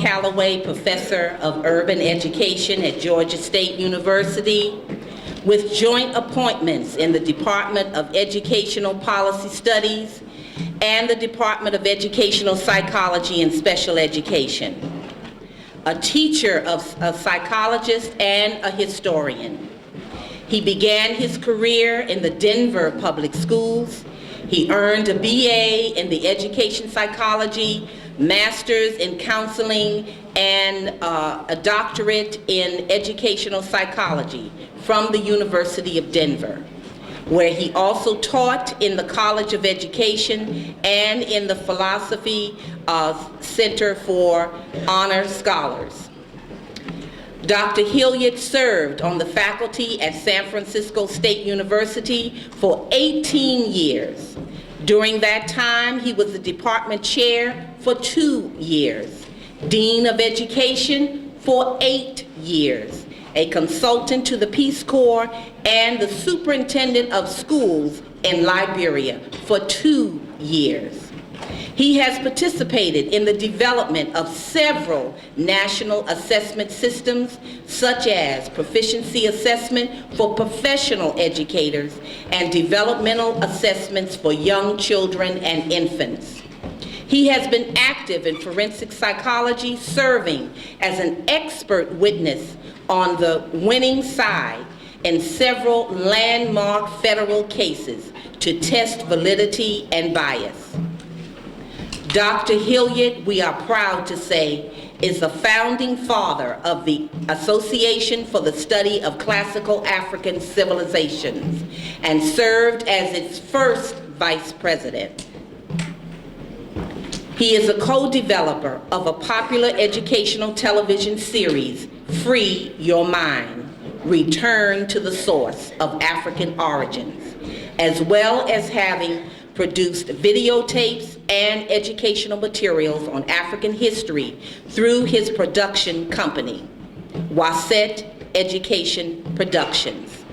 Callaway Professor of Urban Education at Georgia State University, with joint appointments in the Department of Educational Policy Studies and the Department of Educational Psychology and Special Education. A teacher, a psychologist, and a historian. He began his career in the Denver public schools. He earned a BA in the education psychology, master's in counseling, and a doctorate in educational psychology from the University of Denver, where he also taught in the College of Education and in the Philosophy Center for Honor Scholars. Dr. Hilliard served on the faculty at San Francisco State University for 18 years. During that time, he was the department chair for 2 years, dean of education for 8 years, a consultant to the Peace Corps, and the superintendent of schools in Liberia for 2 years. He has participated in the development of several national assessment systems, such as proficiency assessment for professional educators and developmental assessments for young children and infants. He has been active in forensic psychology, serving as an expert witness on the winning side in several landmark federal cases to test validity and bias. Dr. Hilliard, we are proud to say, is the founding father of the Association for the Study of Classical African Civilizations and served as its first vice president. He is a co-developer of a popular educational television series, Free Your Mind, Return to the Source of African Origins, as well as having produced videotapes and educational materials on African history through his production company, Wasset Education Productions.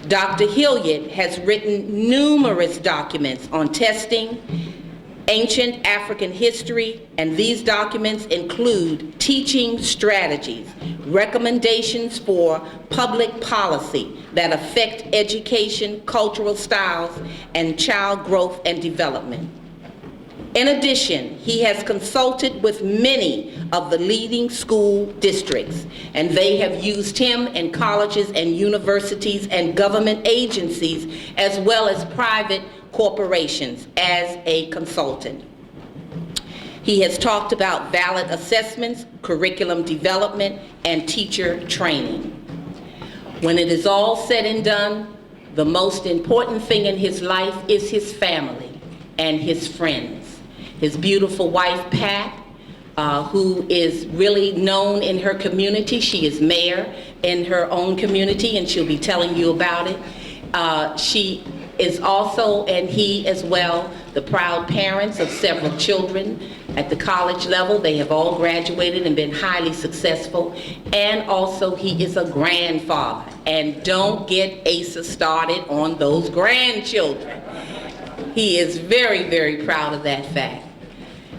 Dr. Hilliard has written numerous documents on testing ancient African history, and these documents include teaching strategies, recommendations for public policy that affect education, cultural styles, and child growth and development. In addition, he has consulted with many of the leading school districts, and they have used him in colleges and universities and government agencies, as well as private corporations as a consultant. He has talked about valid assessments, curriculum development, and teacher training. When it is all said and done, the most important thing in his life is his family and his friends. His beautiful wife, Pat, who is really known in her community. She is mayor in her own community, and she'll be telling you about it. She is also, and he as well, the proud parents of several children at the college level. They have all graduated and been highly successful. And also he is a grandfather. And don't get Asa started on those grandchildren. He is very, very proud of that fact.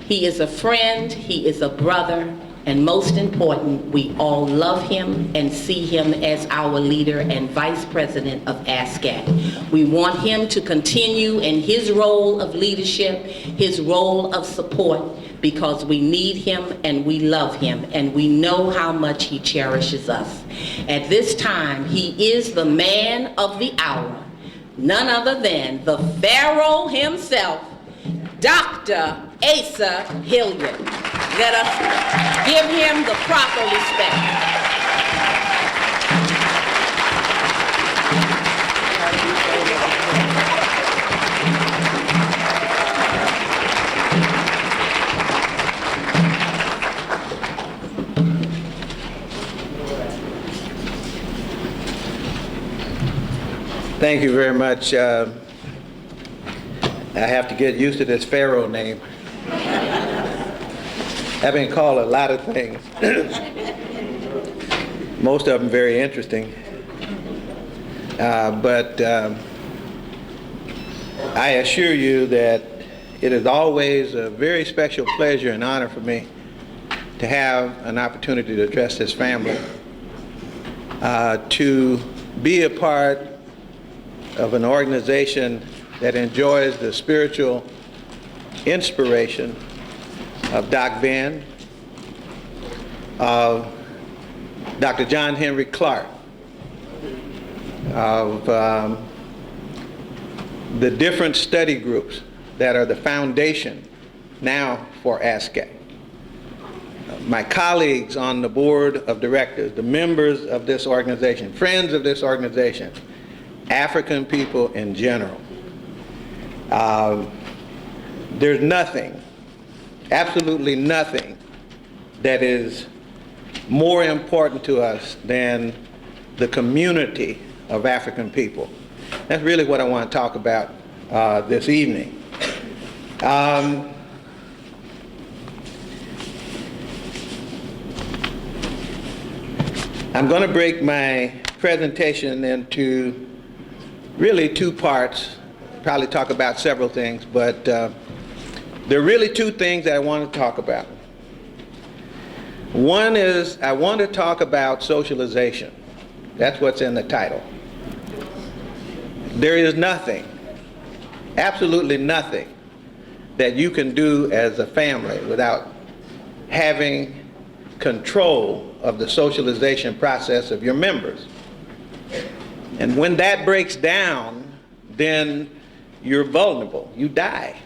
He is a friend, he is a brother, and most important, we all love him and see him as our leader and vice president of ASCAC. We want him to continue in his role of leadership, his role of support, because we need him and we love him and we know how much he cherishes us. At this time, he is the man of the hour, none other than the Pharaoh himself, Dr. Asa Hilliard. Let us give him the proper respect. Thank you very much. I have to get used to this Pharaoh name. I've been called a lot of things. Most of them very interesting. But I assure you that it is always a very special pleasure and honor for me to have an opportunity to address his family, to be a part of an organization that enjoys the spiritual inspiration of Doc Ben, of Dr. John Henry Clark, of the different study groups that are the foundation now for ASCAC. My colleagues on the board of directors, the members of this organization, friends of this organization, African people in general. There's nothing, absolutely nothing, that is more important to us than the community of African people. That's really what I want to talk about this evening. I'm going to break my presentation into really two parts. Probably talk about several things, but there are really two things that I want to talk about. One is I want to talk about socialization. That's what's in the title. There is nothing, absolutely nothing, that you can do as a family without having control of the socialization process of your members. And when that breaks down, then you're vulnerable. You die,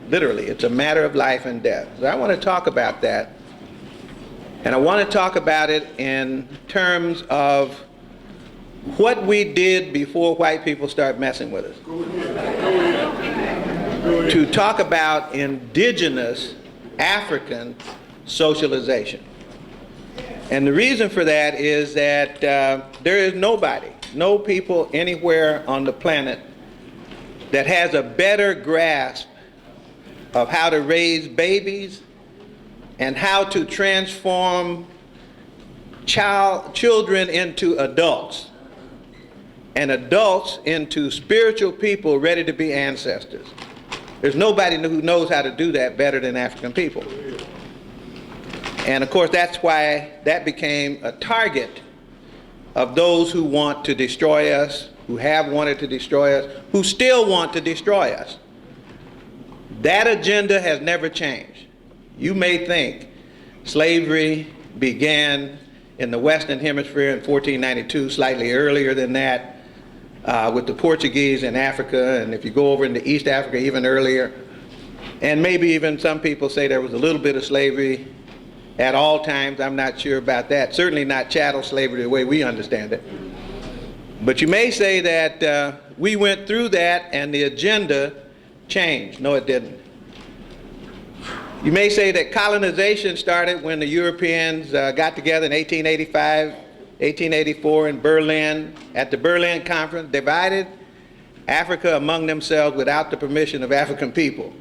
literally. It's a matter of life and death. So I want to talk about that. And I want to talk about it in terms of what we did before white people started messing with us. To talk about indigenous African socialization. And the reason for that is that there is nobody, no people anywhere on the planet that has a better grasp of how to raise babies and how to transform children into adults and adults into spiritual people ready to be ancestors. There's nobody who knows how to do that better than African people. And of course, that's why that became a target of those who want to destroy us, who have wanted to destroy us, who still want to destroy us. That agenda has never changed. You may think slavery began in the Western Hemisphere in 1492, slightly earlier than that, with the Portuguese in Africa, and if you go over into East Africa, even earlier. And maybe even some people say there was a little bit of slavery at all times. I'm not sure about that. Certainly not chattel slavery the way we understand it. But you may say that we went through that and the agenda changed. No, it didn't. You may say that colonization started when the Europeans got together in 1885, 1884 in Berlin, at the Berlin Conference, divided Africa among themselves without the permission of African people.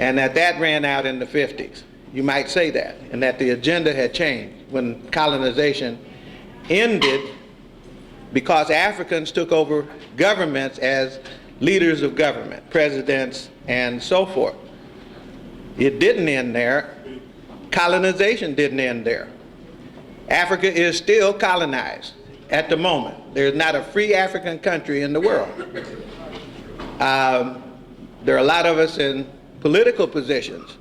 And that ran out in the 50s. You might say that, and that the agenda had changed when colonization ended because Africans took over governments as leaders of government, presidents, and so forth. It didn't end there. Colonization didn't end there. Africa is still colonized at the moment. There's not a free African country in the world. There are a lot of us in political positions,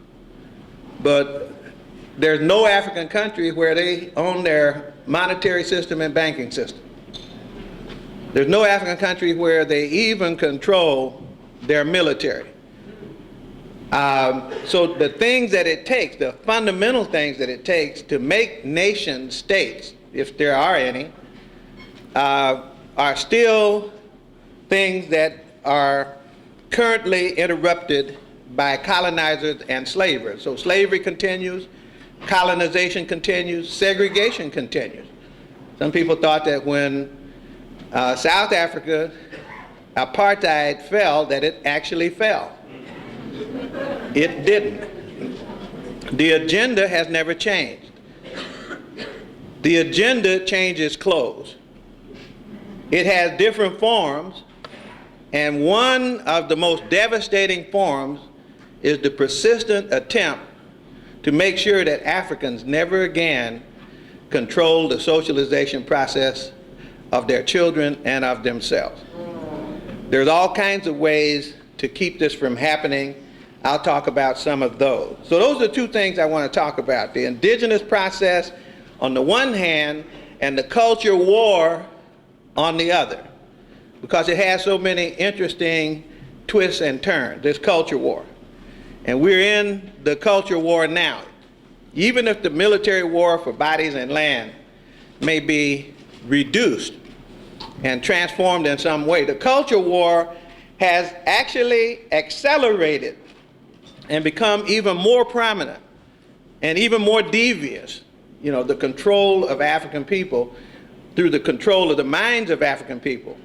but there's no African country where they own their monetary system and banking system. There's no African country where they even control their military. So the things that it takes, the fundamental things that it takes to make nation states, if there are any, are still things that are currently interrupted by colonizers and slavers. So slavery continues, colonization continues, segregation continues. Some people thought that when South Africa, apartheid fell, that it actually fell. It didn't. The agenda has never changed. The agenda changes clothes. It has different forms, and one of the most devastating forms is the persistent attempt to make sure that Africans never again control the socialization process of their children and of themselves. There's all kinds of ways to keep this from happening. I'll talk about some of those. So those are two things I want to talk about: the indigenous process on the one hand and the culture war on the other, because it has so many interesting twists and turns, this culture war. And we're in the culture war now. Even if the military war for bodies and land may be reduced and transformed in some way, the culture war has actually accelerated and become even more prominent and even more devious. You know, the control of African people through the control of the minds of African people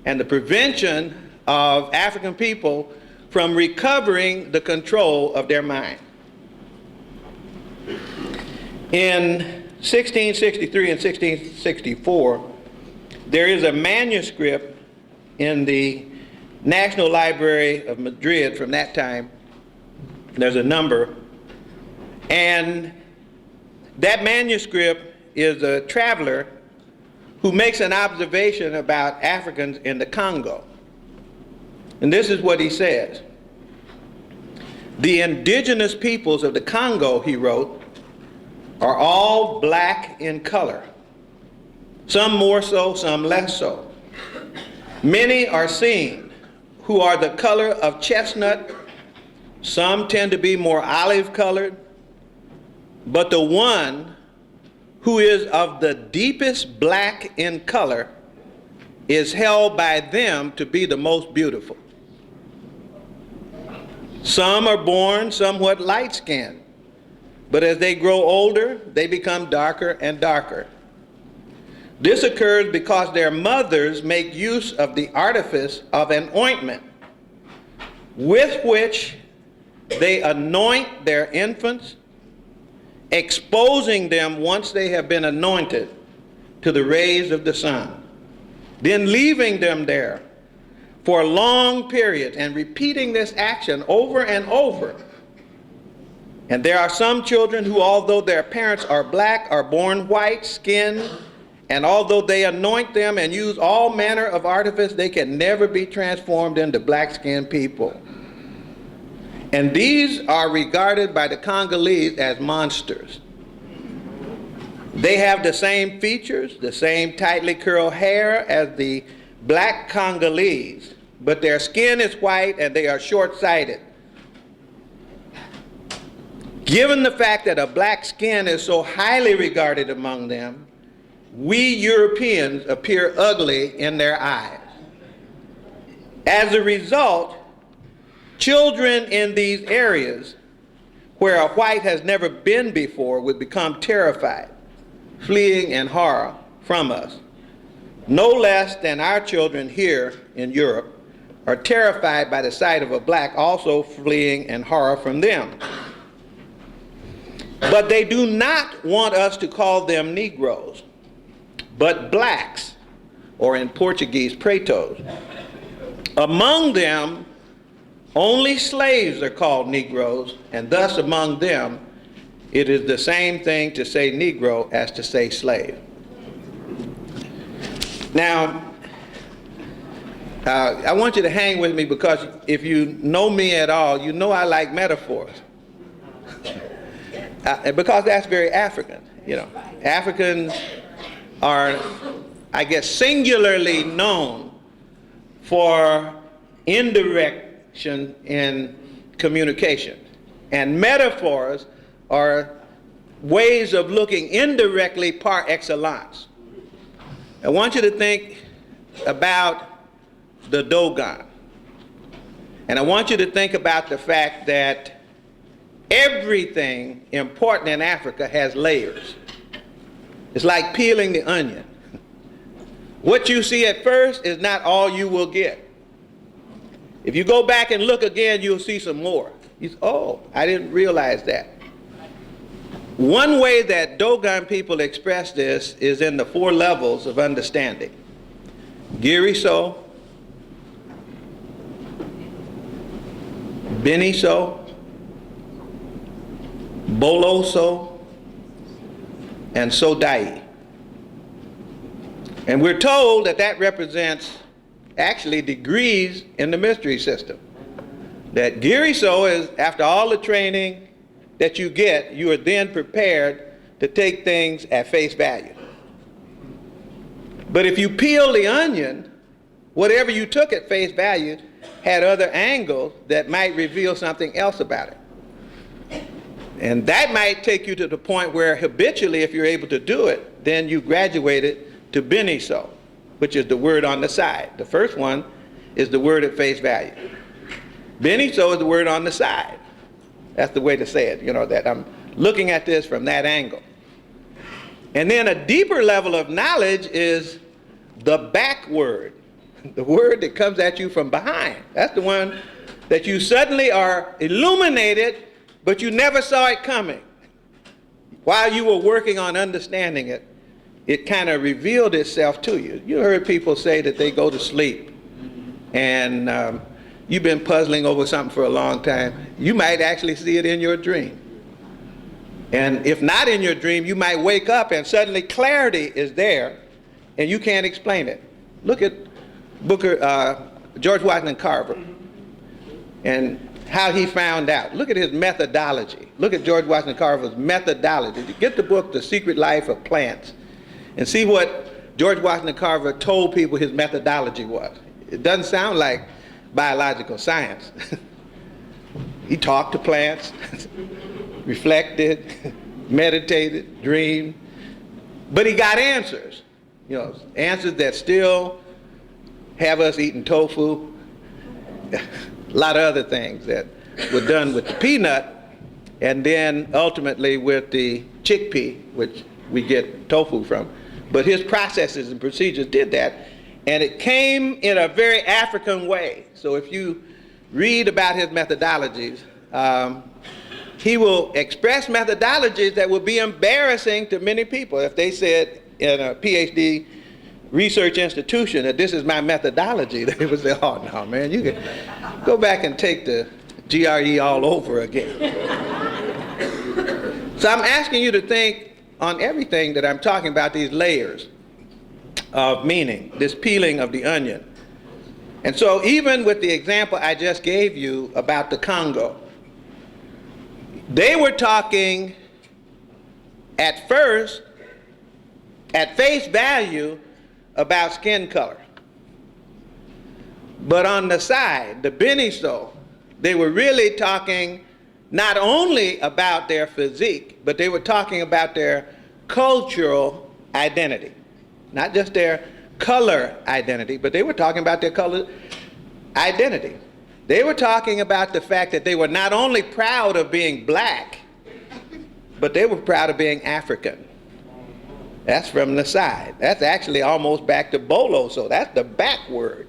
and the prevention of African people from recovering the control of their mind. In 1663 and 1664, there is a manuscript in the National Library of Madrid from that time. There's a number, and that manuscript is a traveler who makes an observation about Africans in the Congo. And this is what he says: "The indigenous peoples of the Congo," he wrote, "are all black in color, some more so, some less so. Many are seen who are the color of chestnut, some tend to be more olive colored, but the one who is of the deepest black in color is held by them to be the most beautiful. Some are born somewhat light-skinned, but as they grow older, they become darker and darker. This occurs because their mothers make use of the artifice of an ointment with which they anoint their infants, exposing them once they have been anointed to the rays of the sun, then leaving them there for a long period and repeating this action over and over. And there are some children who, although their parents are black, are born white-skinned, and although they anoint them and use all manner of artifice, they can never be transformed into black-skinned people. And these are regarded by the Congolese as monsters. They have the same features, the same tightly curled hair as the black Congolese, but their skin is white and they are short-sighted. Given the fact that a black skin is so highly regarded among them, we Europeans appear ugly in their eyes. As a result, children in these areas where a white has never been before would become terrified, fleeing in horror from us. No less than our children here in Europe are terrified by the sight of a black also fleeing in horror from them. But they do not want us to call them Negroes, but blacks, or in Portuguese, pretos. Among them, only slaves are called Negroes, and thus among them, it is the same thing to say Negro as to say slave. Now, I want you to hang with me, because if you know me at all, you know I like metaphors. Because that's very African, you know. Africans are, I guess, singularly known for indirection in communication. And metaphors are ways of looking indirectly par excellence. I want you to think about the Dogon. And I want you to think about the fact that everything important in Africa has layers. It's like peeling the onion. What you see at first is not all you will get. If you go back and look again, you'll see some more. You say, oh, I didn't realize that. One way that Dogon people express this is in the 4 levels of understanding. Giriso, Beniso, Boloso, and Sodai. And we're told that that represents actually degrees in the mystery system. That Giriso is, after all the training that you get, you are then prepared to take things at face value. But if you peel the onion, whatever you took at face value had other angles that might reveal something else about it. And that might take you to the point where habitually, if you're able to do it, then you graduated to Beniso, which is the word on the side. The first one is the word at face value. Beniso is the word on the side. That's the way to say it, you know, that I'm looking at this from that angle. And then a deeper level of knowledge is the back word, the word that comes at you from behind. That's the one that you suddenly are illuminated, but you never saw it coming. While you were working on understanding it, it kind of revealed itself to you. You heard people say that they go to sleep and you've been puzzling over something for a long time. You might actually see it in your dream. And if not in your dream, you might wake up and suddenly clarity is there and you can't explain it. Look at George Washington Carver and how he found out. Look at his methodology. Look at George Washington Carver's methodology. Get the book, The Secret Life of Plants, and see what George Washington Carver told people his methodology was. It doesn't sound like biological science. He talked to plants, reflected, meditated, dreamed, but he got answers. You know, answers that still have us eating tofu, a lot of other things that were done with the peanut, and then ultimately with the chickpea, which we get tofu from. But his processes and procedures did that, and it came in a very African way. So if you read about his methodologies, he will express methodologies that will be embarrassing to many people. If they said in a PhD research institution that this is my methodology, they would say, oh no, man, you can go back and take the GRE all over again. So I'm asking you to think on everything that I'm talking about, these layers of meaning, this peeling of the onion. And so even with the example I just gave you about the Congo, they were talking at first, at face value, about skin color. But on the side, the Beniso, they were really talking not only about their physique, but they were talking about their cultural identity. Not just their color identity, but they were talking about their color identity. They were talking about the fact that they were not only proud of being black, but they were proud of being African. That's from the side. That's actually almost back to Bolo, so that's the back word.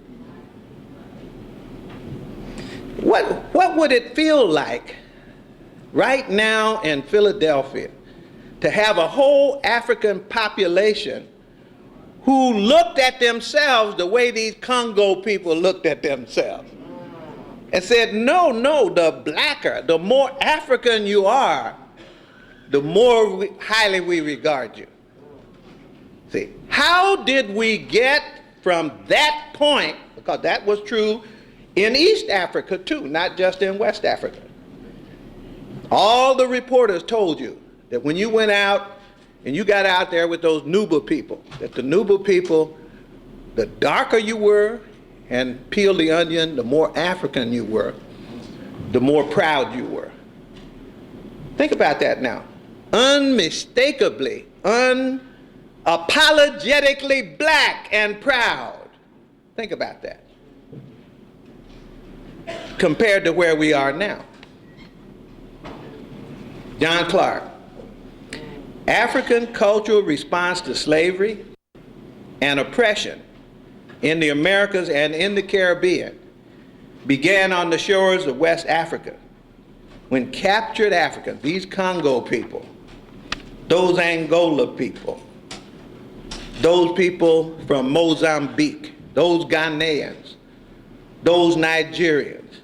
What would it feel like right now in Philadelphia to have a whole African population who looked at themselves the way these Congo people looked at themselves and said, no, the blacker, the more African you are, the more highly we regard you. See, how did we get from that point, because that was true in East Africa too, not just in West Africa. All the reporters told you that when you went out and you got out there with those Nuba people, that the Nuba people, the darker you were, and peel the onion, the more African you were, the more proud you were. Think about that now. Unmistakably, unapologetically black and proud. Think about that. Compared to where we are now. John Clark. African cultural response to slavery and oppression in the Americas and in the Caribbean began on the shores of West Africa when captured Africans, these Congo people, those Angola people, those people from Mozambique, those Ghanaians, those Nigerians,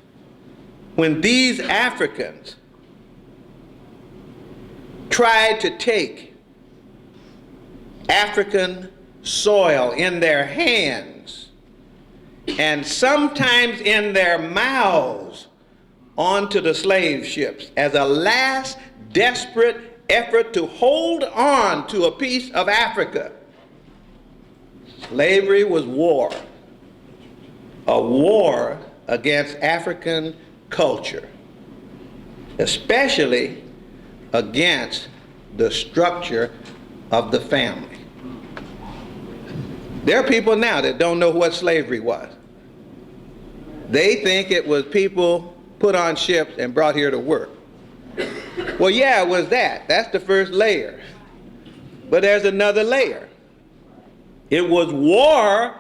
when these Africans tried to take African soil in their hands and sometimes in their mouths onto the slave ships as a last desperate effort to hold on to a piece of Africa. Slavery was war, a war against African culture, especially against the structure of the family. There are people now that don't know what slavery was. They think it was people put on ships and brought here to work. Well, yeah, it was that. That's the first layer. But there's another layer. It was war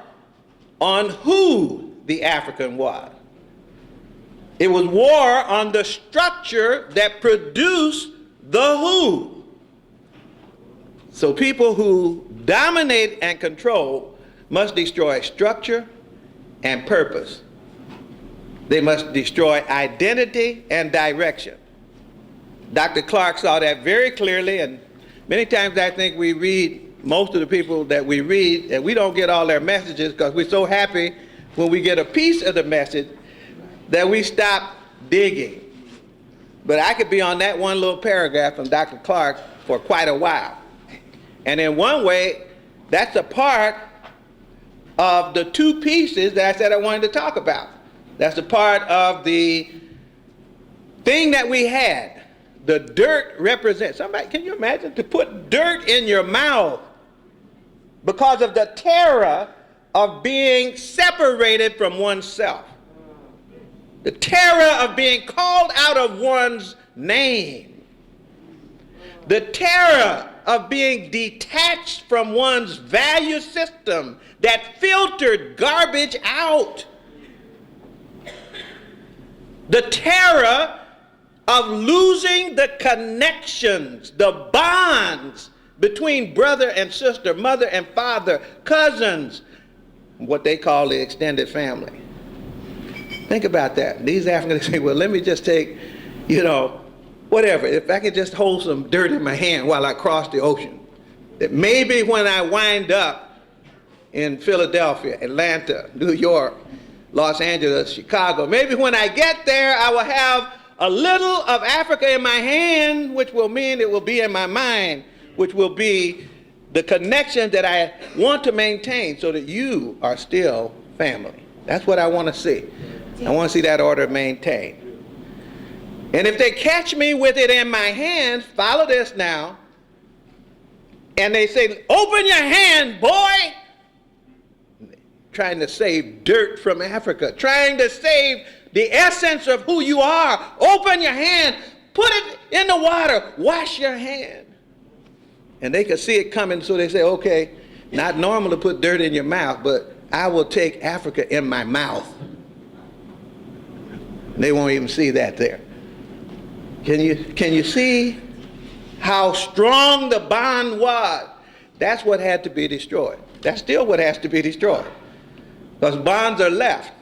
on who the African was. It was war on the structure that produced the who. So people who dominate and control must destroy structure and purpose. They must destroy identity and direction. Dr. Clark saw that very clearly, and many times I think we read, most of the people that we read, and we don't get all their messages because we're so happy when we get a piece of the message that we stop digging. But I could be on that one little paragraph from Dr. Clark for quite a while. And in one way, that's a part of the two pieces that I said I wanted to talk about. That's a part of the thing that we had. The dirt represents, somebody, can you imagine to put dirt in your mouth because of the terror of being separated from oneself? The terror of being called out of one's name. The terror of being detached from one's value system that filtered garbage out. The terror of losing the connections, the bonds between brother and sister, mother and father, cousins, what they call the extended family. Think about that. These Africans say, well, let me just take, whatever. If I could just hold some dirt in my hand while I cross the ocean, that maybe when I wind up in Philadelphia, Atlanta, New York, Los Angeles, Chicago, maybe when I get there, I will have a little of Africa in my hand, which will mean it will be in my mind, which will be the connection that I want to maintain so that you are still family. That's what I want to see. I want to see that order maintained. And if they catch me with it in my hands, follow this now, and they say, open your hand, boy, trying to save dirt from Africa, trying to save the essence of who you are. Open your hand, put it in the water, wash your hand. And they could see it coming, so they say, okay, not normal to put dirt in your mouth, but I will take Africa in my mouth. They won't even see that there. Can you see how strong the bond was? That's what had to be destroyed. That's still what has to be destroyed. Because bonds are left.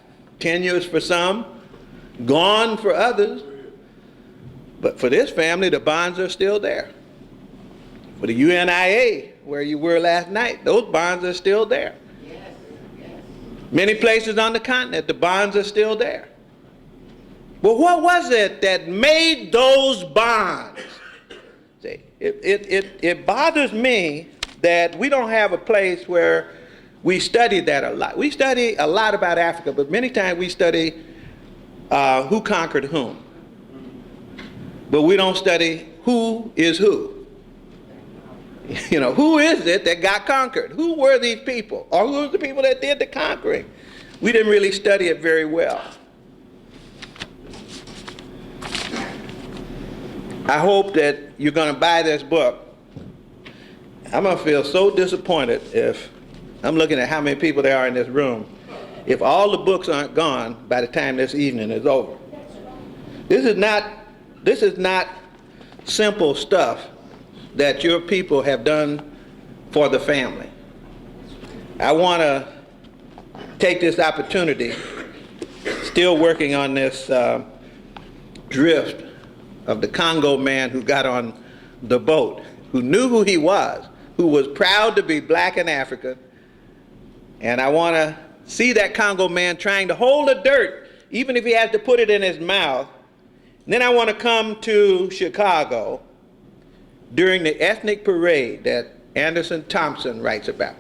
Tenures for some, gone for others. But for this family, the bonds are still there. For the UNIA, where you were last night, those bonds are still there. Yes. Many places on the continent, the bonds are still there. But what was it that made those bonds? See, it bothers me that we don't have a place where we study that a lot. We study a lot about Africa, but many times we study who conquered whom. But we don't study who is who. Who is it that got conquered? Who were these people? Or who were the people that did the conquering? We didn't really study it very well. I hope that you're going to buy this book. I'm going to feel so disappointed if I'm looking at how many people there are in this room. If all the books aren't gone by the time this evening is over. This is not simple stuff that your people have done for the family. I want to take this opportunity, still working on this drift of the Congo man who got on the boat, who knew who he was proud to be black and African. And I want to see that Congo man trying to hold the dirt, even if he has to put it in his mouth. And then I want to come to Chicago during the ethnic parade that Anderson Thompson writes about.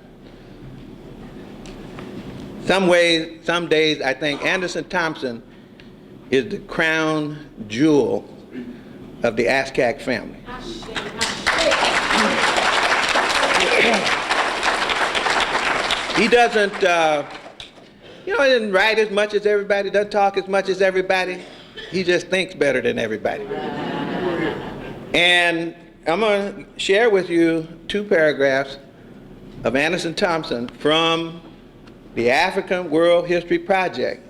Some days, I think Anderson Thompson is the crown jewel of the ASCAC family. He doesn't, he didn't write as much as everybody, doesn't talk as much as everybody. He just thinks better than everybody. And I'm going to share with you 2 paragraphs of Anderson Thompson from the African World History Project,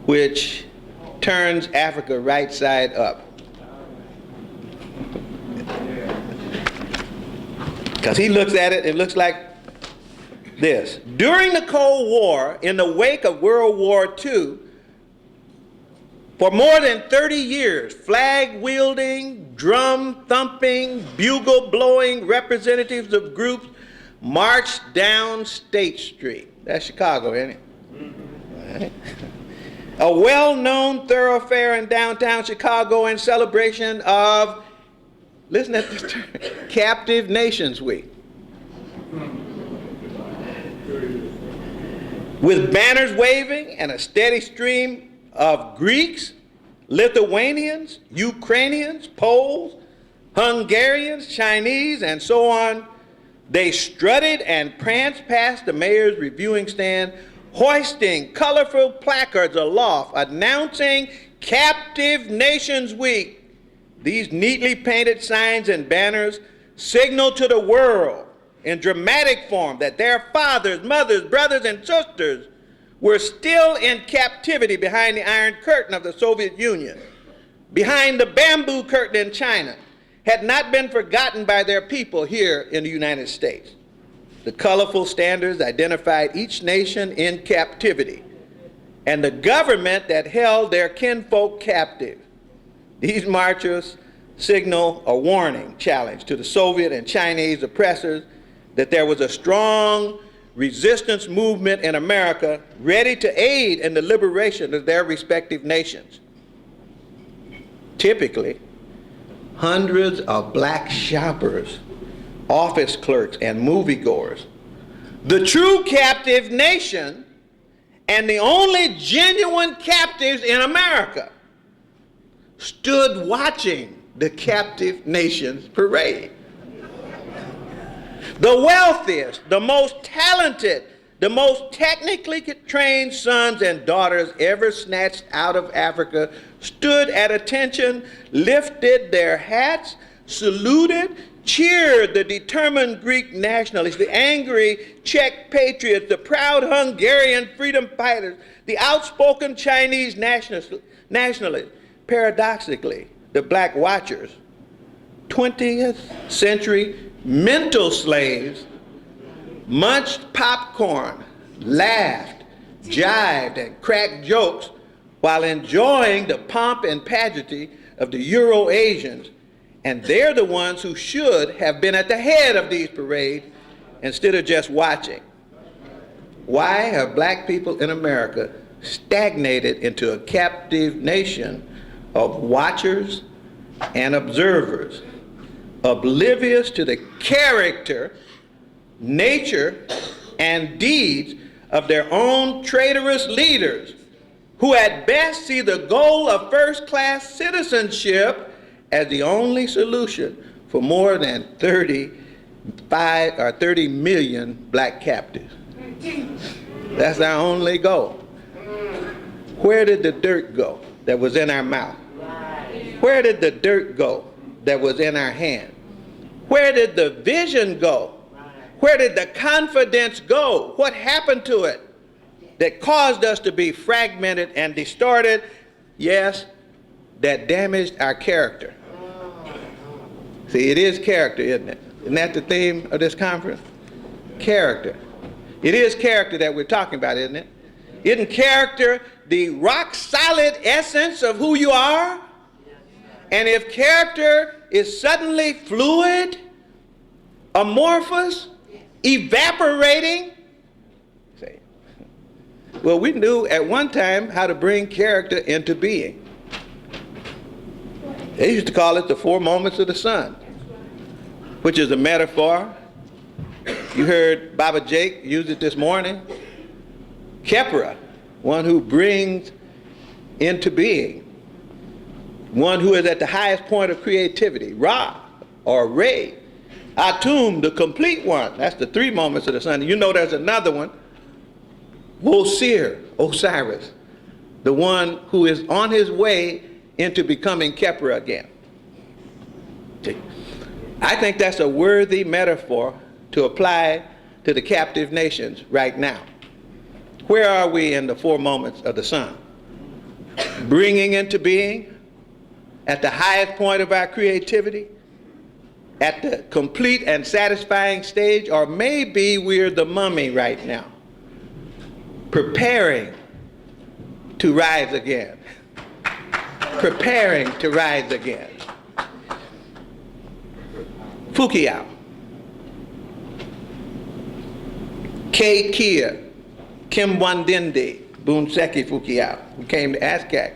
which turns Africa right side up. Because he looks at it, it looks like this. During the Cold War, in the wake of World War II, for more than 30 years, flag-wielding, drum-thumping, bugle-blowing representatives of groups marched down State Street. That's Chicago, isn't it? Right. A well-known thoroughfare in downtown Chicago in celebration of, listen to this term, Captive Nations Week. With banners waving and a steady stream of Greeks, Lithuanians, Ukrainians, Poles, Hungarians, Chinese, and so on, they strutted and pranced past the mayor's reviewing stand, hoisting colorful placards aloft announcing Captive Nations Week. These neatly painted signs and banners signal to the world in dramatic form that their fathers, mothers, brothers, and sisters were still in captivity behind the Iron Curtain of the Soviet Union, behind the bamboo curtain in China, had not been forgotten by their people here in the United States. The colorful standards identified each nation in captivity and the government that held their kinfolk captive. These marchers signal a warning challenge to the Soviet and Chinese oppressors that there was a strong resistance movement in America ready to aid in the liberation of their respective nations. Typically, hundreds of black shoppers, office clerks, and moviegoers, the true captive nation and the only genuine captives in America, stood watching the captive nations parade. The wealthiest, the most talented, the most technically trained sons and daughters ever snatched out of Africa stood at attention, lifted their hats, saluted, cheered the determined Greek nationalists, the angry Czech patriots, the proud Hungarian freedom fighters, the outspoken Chinese nationalists. Paradoxically, the black watchers, 20th century mental slaves, munched popcorn, laughed, jived, and cracked jokes while enjoying the pomp and pageantry of the Euro-Asians, and they're the ones who should have been at the head of these parades instead of just watching. Why have black people in America stagnated into a captive nation of watchers and observers, oblivious to the character, nature, and deeds of their own traitorous leaders, who at best see the goal of first-class citizenship as the only solution for more than 30 million black captives? That's our only goal. Where did the dirt go that was in our mouth? Where did the dirt go that was in our hand? Where did the vision go? Where did the confidence go? What happened to it that caused us to be fragmented and distorted? Yes, that damaged our character. See, it is character, isn't it? Isn't that the theme of this conference? Character. It is character that we're talking about, isn't it? Isn't character the rock solid essence of who you are? And if character is suddenly fluid, amorphous, evaporating. Say, well, we knew at one time how to bring character into being. They used to call it the 4 moments of the sun, which is a metaphor. You heard Baba Jake use it this morning. Kepra, one who brings into being, one who is at the highest point of creativity. Ra, or Re. Atum, the complete one. That's the 3 moments of the sun. You know there's another one. Osir, Osiris, the one who is on his way into becoming Kepra again. I think that's a worthy metaphor to apply to the captive nations right now. Where are we in the 4 moments of the sun? Bringing into being, at the highest point of our creativity, at the complete and satisfying stage, or maybe we're the mummy right now, preparing to rise again. Preparing to rise again. Fukiao. K. Kia, Kim Wandindi, Bunseki Fukiao, who came to ASCAC,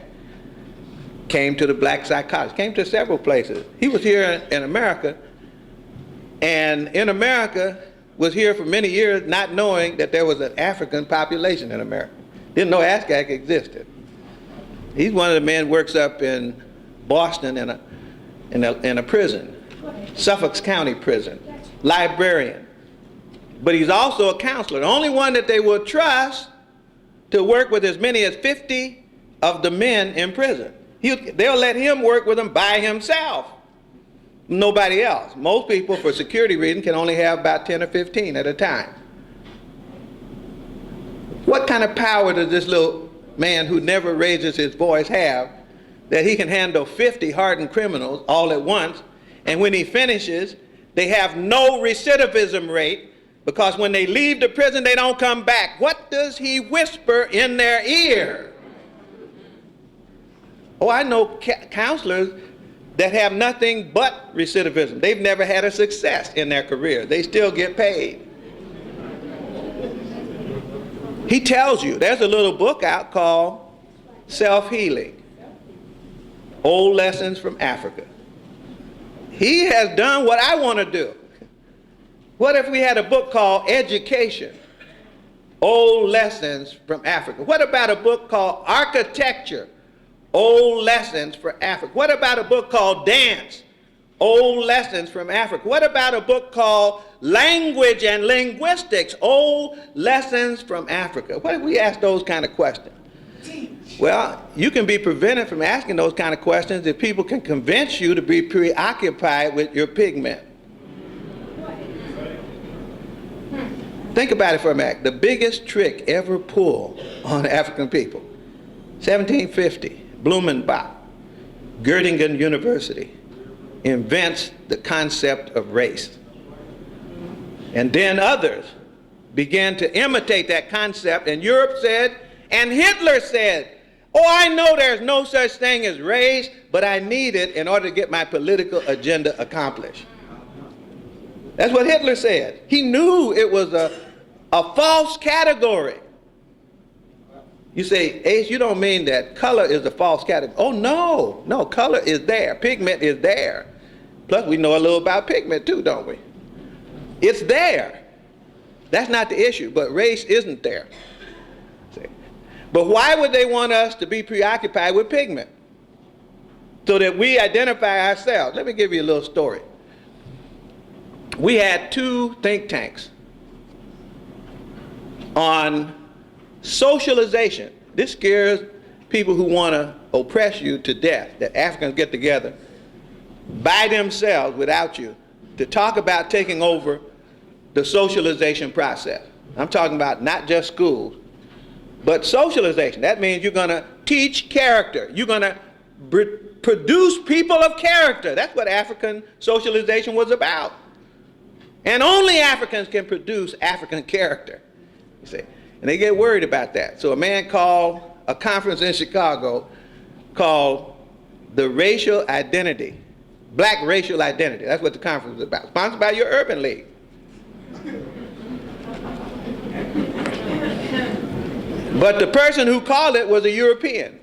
came to the black psychologist, came to several places. He was here in America, and in America was here for many years not knowing that there was an African population in America. Didn't know ASCAC existed. He's one of the men who works up in Boston in a prison, Suffolk County prison, librarian. But he's also a counselor, the only one that they will trust to work with as many as 50 of the men in prison. They'll let him work with them by himself, nobody else. Most people, for security reasons, can only have about 10 or 15 at a time. What kind of power does this little man who never raises his voice have that he can handle 50 hardened criminals all at once, and when he finishes, they have no recidivism rate, because when they leave the prison, they don't come back? What does he whisper in their ear? Oh, I know counselors that have nothing but recidivism. They've never had a success in their career. They still get paid. He tells you, there's a little book out called Self-Healing, Old Lessons from Africa. He has done what I want to do. What if we had a book called Education, Old Lessons from Africa? What about a book called Architecture, Old Lessons for Africa? What about a book called Dance, Old Lessons from Africa? What about a book called Language and Linguistics, Old Lessons from Africa? What if we ask those kind of questions? Well, you can be prevented from asking those kind of questions if people can convince you to be preoccupied with your pigment. Think about it for a minute. The biggest trick ever pulled on African people, 1750, Blumenbach, Göttingen University, invents the concept of race. And then others began to imitate that concept, and Europe said, and Hitler said, oh, I know there's no such thing as race, but I need it in order to get my political agenda accomplished. That's what Hitler said. He knew it was a false category. You say, Ace, you don't mean that color is a false category. Oh, no, color is there. Pigment is there. Plus, we know a little about pigment too, don't we? It's there. That's not the issue, but race isn't there. See? But why would they want us to be preoccupied with pigment? So that we identify ourselves. Let me give you a little story. We had 2 think tanks on socialization. This scares people who want to oppress you to death, that Africans get together by themselves without you to talk about taking over the socialization process. I'm talking about not just schools, but socialization. That means you're going to teach character. You're going to produce people of character. That's what African socialization was about. And only Africans can produce African character, you see. And they get worried about that. So a man called a conference in Chicago called the Racial Identity Black racial identity. That's what the conference was about. Sponsored by your Urban League. But the person who called it was a European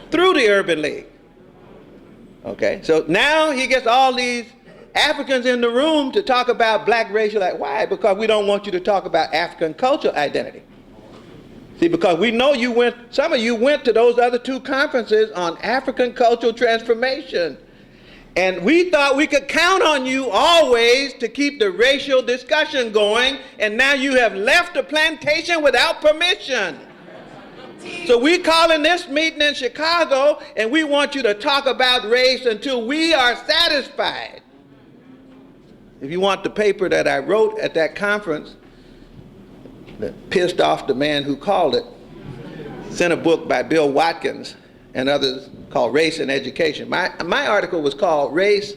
through the Urban League. Okay, so now he gets all these Africans in the room to talk about black racial identity. Why? Because we don't want you to talk about African cultural identity. See, because we know some of you went to those other two conferences on African cultural transformation. And we thought we could count on you always to keep the racial discussion going, and now you have left the plantation without permission. So we're calling this meeting in Chicago, and we want you to talk about race until we are satisfied. If you want the paper that I wrote at that conference that pissed off the man who called it, sent a book by Bill Watkins and others called Race and Education. My article was called Race,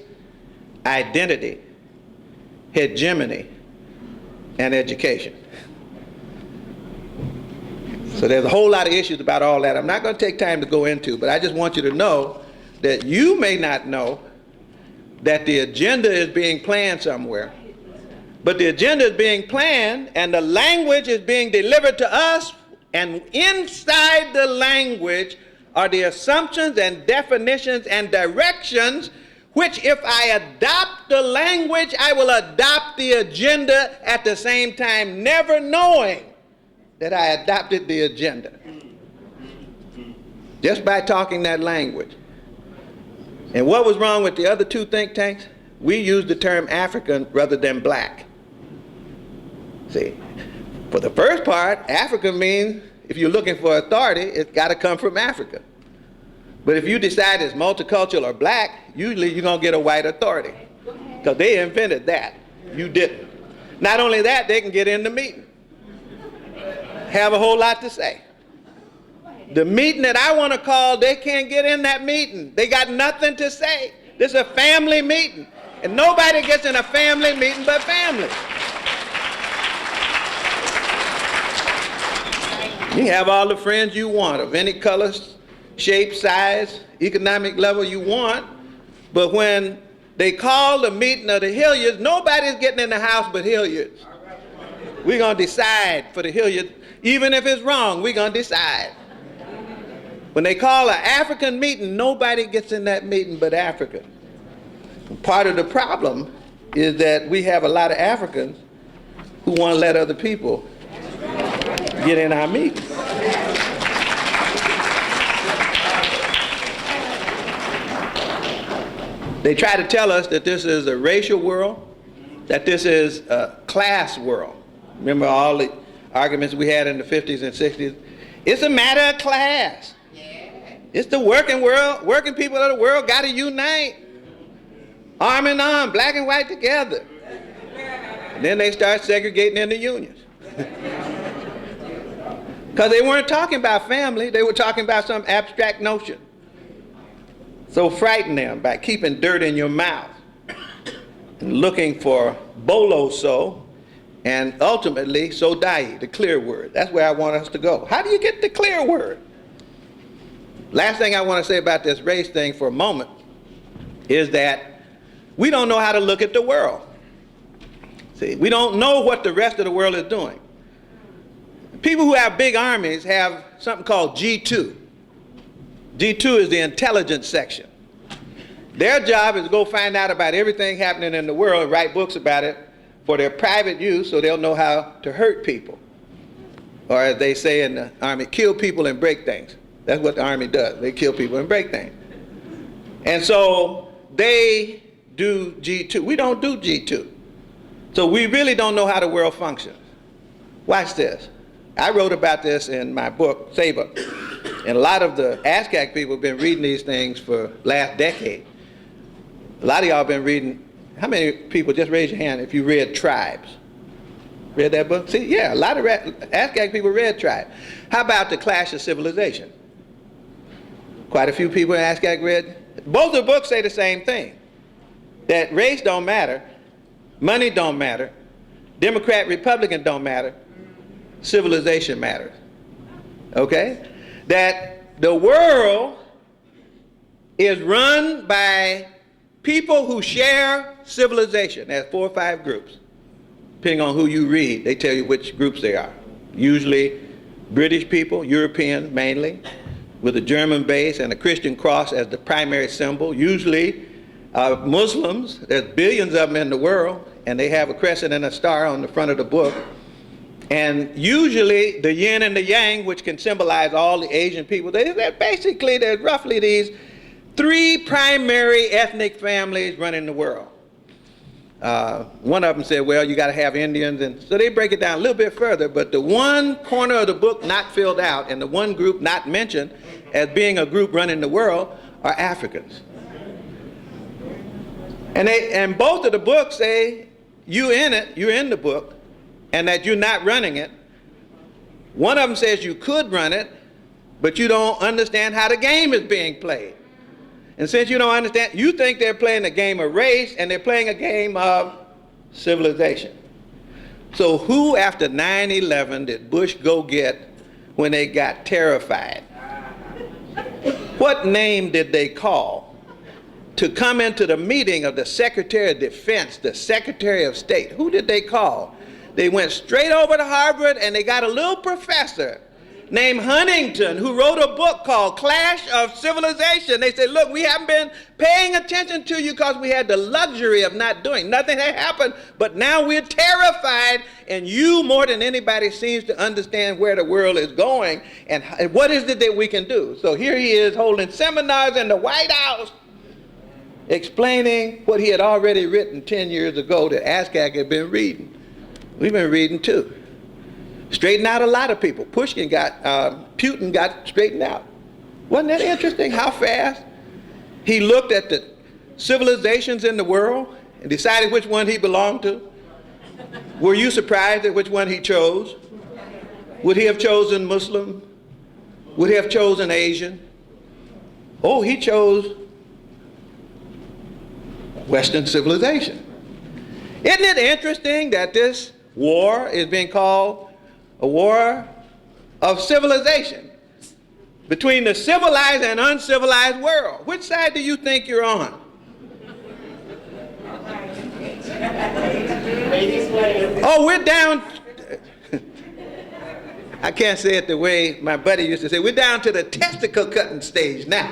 Identity, Hegemony, and Education. So there's a whole lot of issues about all that I'm not going to take time to go into, but I just want you to know that you may not know that the agenda is being planned somewhere. But the agenda is being planned and the language is being delivered to us, and inside the language are the assumptions and definitions and directions, which if I adopt the language, I will adopt the agenda at the same time, never knowing that I adopted the agenda. Just by talking that language. And what was wrong with the other two think tanks? We used the term African rather than black. See, for the first part, Africa means if you're looking for authority, it's got to come from Africa. But if you decide it's multicultural or black, usually you're going to get a white authority. Because they invented that. You didn't. Not only that, they can get in the meeting. Have a whole lot to say. The meeting that I want to call, they can't get in that meeting. They got nothing to say. This is a family meeting. And nobody gets in a family meeting but family. You have all the friends you want of any color, shape, size, economic level you want, but when they call the meeting of the Hilliards, nobody's getting in the house but Hilliards. We're going to decide for the Hilliards. Even if it's wrong, we're going to decide. When they call an African meeting, nobody gets in that meeting but Africa. Part of the problem is that we have a lot of Africans who want to let other people get in our meetings. They try to tell us that this is a racial world, that this is a class world. Remember all the arguments we had in the 50s and 60s? It's a matter of class. It's the working world, working people of the world got to unite. Arm in arm, black and white together. And then they start segregating into unions. Because they weren't talking about family, they were talking about some abstract notion. So frighten them by keeping dirt in your mouth and looking for bolo so, and ultimately sodai, the clear word. That's where I want us to go. How do you get the clear word? Last thing I want to say about this race thing for a moment is that we don't know how to look at the world. See, we don't know what the rest of the world is doing. People who have big armies have something called G2. G2 is the intelligence section. Their job is to go find out about everything happening in the world and write books about it for their private use so they'll know how to hurt people. Or as they say in the Army, kill people and break things. That's what the Army does. They kill people and break things. And so they do G2. We don't do G2. So we really don't know how the world functions. Watch this. I wrote about this in my book, Saber. And a lot of the ASCAC people have been reading these things for the last decade. A lot of y'all have been reading. How many people, just raise your hand if you read Tribes? Read that book? See, yeah, a lot of ASCAC people read Tribes. How about The Clash of Civilization? Quite a few people in ASCAC read. Both of the books say the same thing. That race don't matter, money don't matter, Democrat, Republican don't matter, civilization matters. Okay? That the world is run by people who share civilization. There's 4 or 5 groups. Depending on who you read, they tell you which groups they are. Usually British people, European mainly, with a German base and a Christian cross as the primary symbol. Usually Muslims, there's billions of them in the world, and they have a crescent and a star on the front of the book. And usually the yin and the yang, which can symbolize all the Asian people, basically there's roughly these 3 primary ethnic families running the world. One of them said, well, you got to have Indians, and so they break it down a little bit further, but the one corner of the book not filled out and the one group not mentioned as being a group running the world are Africans. And both of the books say you're in the book, and that you're not running it. One of them says you could run it, but you don't understand how the game is being played. And since you don't understand, you think they're playing a game of race, and they're playing a game of civilization. So who after 9/11 did Bush go get when they got terrified? What name did they call to come into the meeting of the Secretary of Defense, the Secretary of State? Who did they call? They went straight over to Harvard, and they got a little professor named Huntington who wrote a book called Clash of Civilization. They said, look, we haven't been paying attention to you because we had the luxury of not doing. Nothing had happened, but now we're terrified, and you more than anybody seems to understand where the world is going and what is it that we can do. So here he is holding seminars in the White House explaining what he had already written 10 years ago that ASCAC had been reading. We've been reading too. Straightened out a lot of people. Putin got straightened out. Wasn't that interesting how fast he looked at the civilizations in the world and decided which one he belonged to? Were you surprised at which one he chose? Would he have chosen Muslim? Would he have chosen Asian? Oh, he chose Western civilization. Isn't it interesting that this war is being called a war of civilization between the civilized and uncivilized world? Which side do you think you're on? Oh, we're down. I can't say it the way my buddy used to say. We're down to the testicle cutting stage now.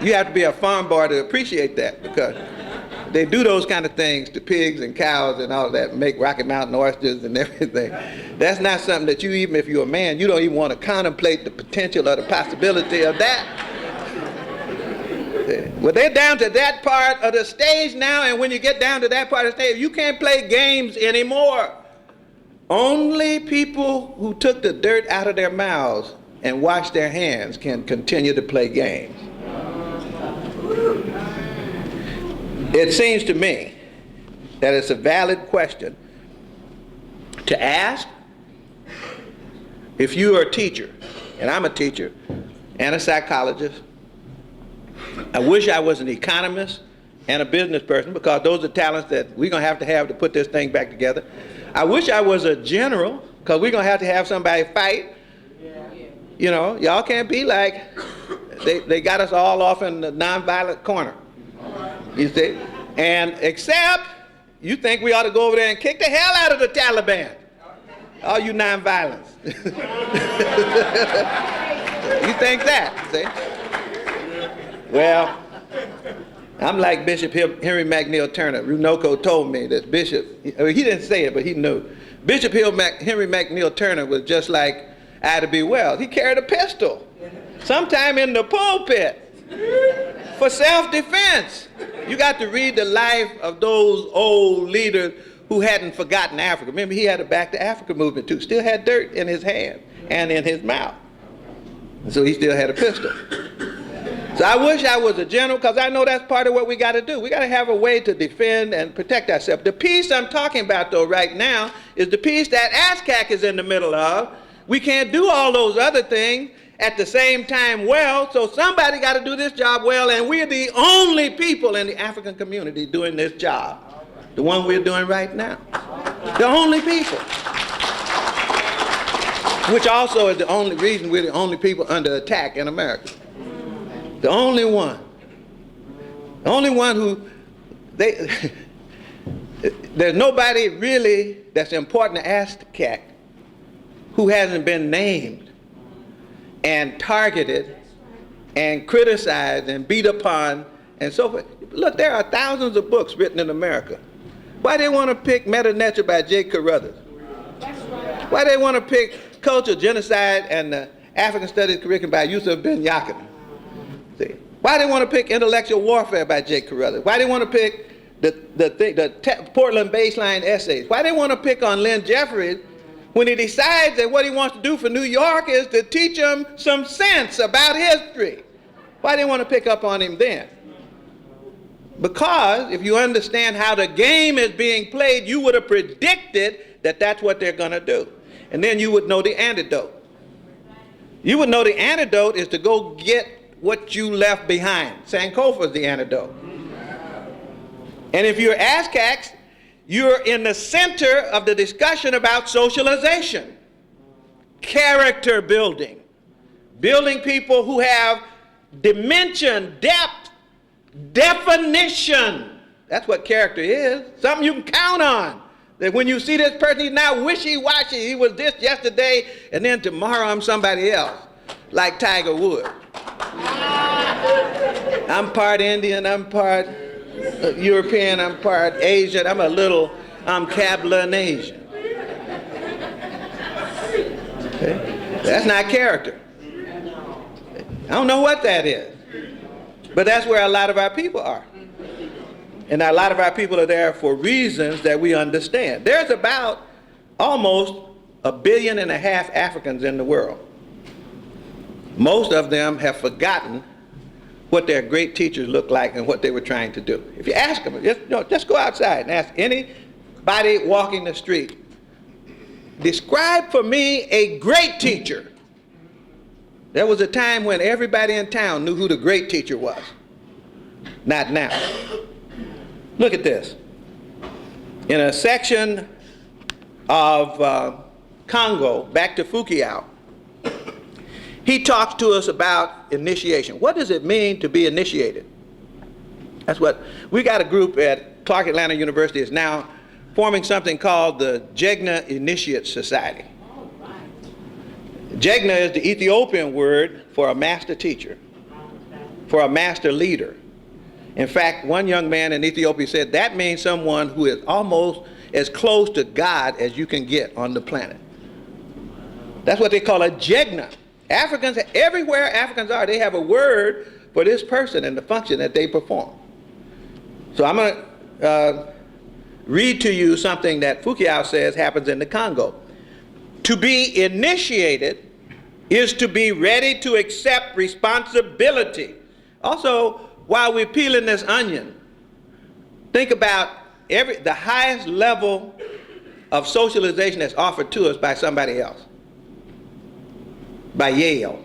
You have to be a farm boy to appreciate that, because they do those kind of things to pigs and cows and all that, make Rocky Mountain oysters and everything. That's not something that you, even if you're a man, you don't even want to contemplate the potential or the possibility of that. Well, they're down to that part of the stage now, and when you get down to that part of the stage, you can't play games anymore. Only people who took the dirt out of their mouths and washed their hands can continue to play games. It seems to me that it's a valid question to ask if you are a teacher, and I'm a teacher and a psychologist. I wish I was an economist and a business person, because those are talents that we're going to have to put this thing back together. I wish I was a general, because we're going to have somebody fight. You know, y'all can't be like, they got us all off in the nonviolent corner. You see? And except you think we ought to go over there and kick the hell out of the Taliban. All you nonviolence. You think that, see? Well, I'm like Bishop Henry McNeil Turner. Runoko told me that Bishop, he didn't say it, but he knew. Bishop Henry McNeil Turner was just like Ida B. Wells. He carried a pistol, sometime in the pulpit, for self-defense. You got to read the life of those old leaders who hadn't forgotten Africa. Remember, he had a Back to Africa movement too. Still had dirt in his hand and in his mouth. And so he still had a pistol. So I wish I was a general, because I know that's part of what we got to do. We got to have a way to defend and protect ourselves. The peace I'm talking about, though, right now is the peace that ASCAC is in the middle of. We can't do all those other things at the same time well, so somebody got to do this job well, and we're the only people in the African community doing this job, the one we're doing right now. The only people. Which also is the only reason we're the only people under attack in America. The only one. The only one who, there's nobody really that's important to ASCAC who hasn't been named and targeted and criticized and beat upon and so forth. Look, there are thousands of books written in America. Why they want to pick Meta Nature by J. Carruthers? Why they want to pick Culture, Genocide, and the African Studies Curriculum by Yusuf Ben Yakin? See? Why they want to pick Intellectual Warfare by J. Carruthers? Why they want to pick the Portland Baseline Essays? Why they want to pick on Lynn Jeffries when he decides that what he wants to do for New York is to teach them some sense about history? Why they want to pick up on him then? Because if you understand how the game is being played, you would have predicted that that's what they're going to do. And then you would know the antidote. You would know the antidote is to go get what you left behind. Sankofa is the antidote. And if you're ASCACs, you're in the center of the discussion about socialization, character building, building people who have dimension, depth, definition. That's what character is. Something you can count on. That when you see this person, he's not wishy-washy. He was this yesterday, and then tomorrow I'm somebody else, like Tiger Woods. I'm part Indian, I'm part European, I'm part Asian, I'm Cablinasian. Okay? That's not character. I don't know what that is. But that's where a lot of our people are. And a lot of our people are there for reasons that we understand. There's about almost 1.5 billion Africans in the world. Most of them have forgotten what their great teachers looked like and what they were trying to do. If you ask them, just go outside and ask anybody walking the street, describe for me a great teacher. There was a time when everybody in town knew who the great teacher was. Not now. Look at this. In a section of Congo, back to Fukuyao, he talks to us about initiation. What does it mean to be initiated? That's what, we got a group at Clark Atlanta University is now forming something called the Jigna Initiate Society. Jigna is the Ethiopian word for a master teacher, for a master leader. In fact, one young man in Ethiopia said that means someone who is almost as close to God as you can get on the planet. That's what they call a Jigna. Africans, everywhere Africans are, they have a word for this person and the function that they perform. So I'm going to read to you something that Fukuyao says happens in the Congo. To be initiated is to be ready to accept responsibility. Also, while we're peeling this onion, think about the highest level of socialization that's offered to us by somebody else. By Yale.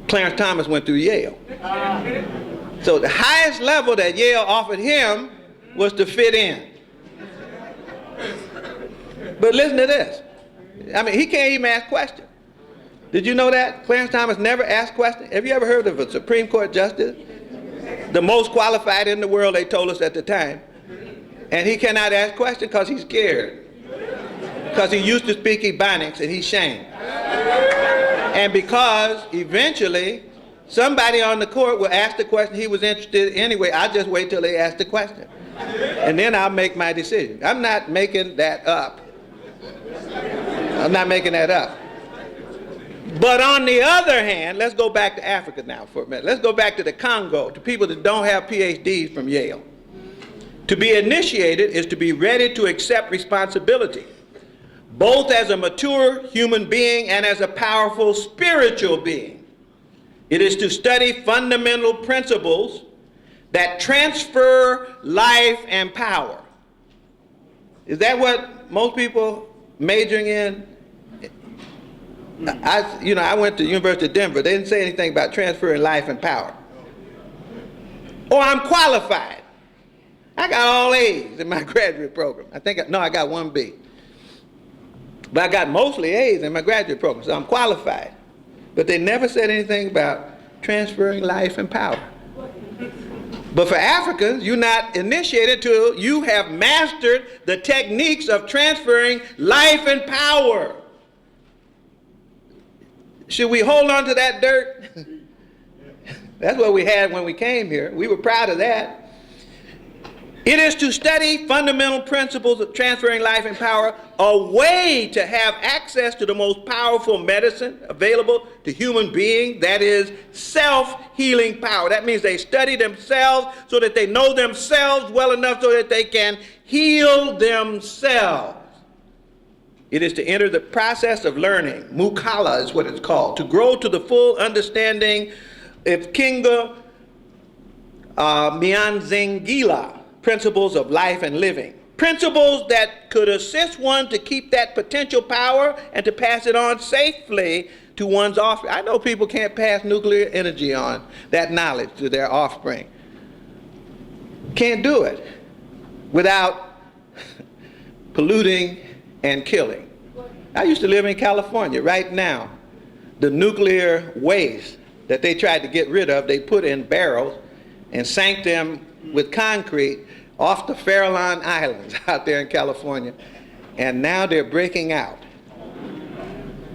Clarence Thomas went through Yale. So the highest level that Yale offered him was to fit in. But listen to this. I mean, he can't even ask questions. Did you know that? Clarence Thomas never asked questions. Have you ever heard of a Supreme Court justice? The most qualified in the world, they told us at the time. And he cannot ask questions because he's scared. Because he used to speak Ebonics and he's shamed. And because eventually somebody on the court will ask the question he was interested in anyway, I'll just wait till they ask the question. And then I'll make my decision. I'm not making that up. I'm not making that up. But on the other hand, let's go back to Africa now for a minute. Let's go back to the Congo, to people that don't have PhDs from Yale. To be initiated is to be ready to accept responsibility, both as a mature human being and as a powerful spiritual being. It is to study fundamental principles that transfer life and power. Is that what most people majoring in? I went to the University of Denver. They didn't say anything about transferring life and power. Or I'm qualified. I got all A's in my graduate program. I got one B. But I got mostly A's in my graduate program, so I'm qualified. But they never said anything about transferring life and power. But for Africans, you're not initiated till you have mastered the techniques of transferring life and power. Should we hold on to that dirt? That's what we had when we came here. We were proud of that. It is to study fundamental principles of transferring life and power, a way to have access to the most powerful medicine available to human beings, that is self-healing power. That means they study themselves so that they know themselves well enough so that they can heal themselves. It is to enter the process of learning, mukala is what it's called, to grow to the full understanding of Kinga Mianzingila, principles of life and living. Principles that could assist one to keep that potential power and to pass it on safely to one's offspring. I know people can't pass nuclear energy on, that knowledge, to their offspring. Can't do it without polluting and killing. I used to live in California. Right now, the nuclear waste that they tried to get rid of, they put in barrels and sank them with concrete off the Fairmont Islands out there in California, and now they're breaking out.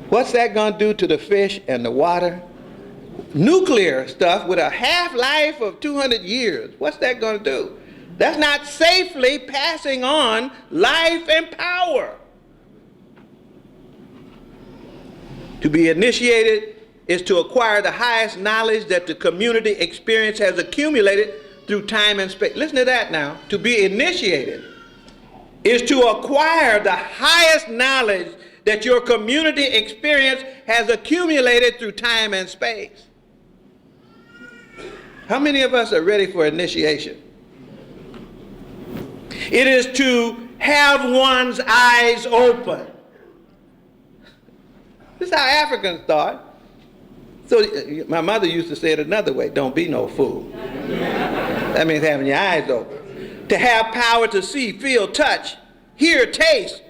What's that going to do to the fish and the water? Nuclear stuff with a half-life of 200 years. What's that going to do? That's not safely passing on life and power. To be initiated is to acquire the highest knowledge that the community experience has accumulated through time and space. Listen to that now. To be initiated is to acquire the highest knowledge that your community experience has accumulated through time and space. How many of us are ready for initiation? It is to have one's eyes open. This is how Africans thought. So my mother used to say it another way, don't be no fool. That means having your eyes open. To have power to see, feel, touch, hear, taste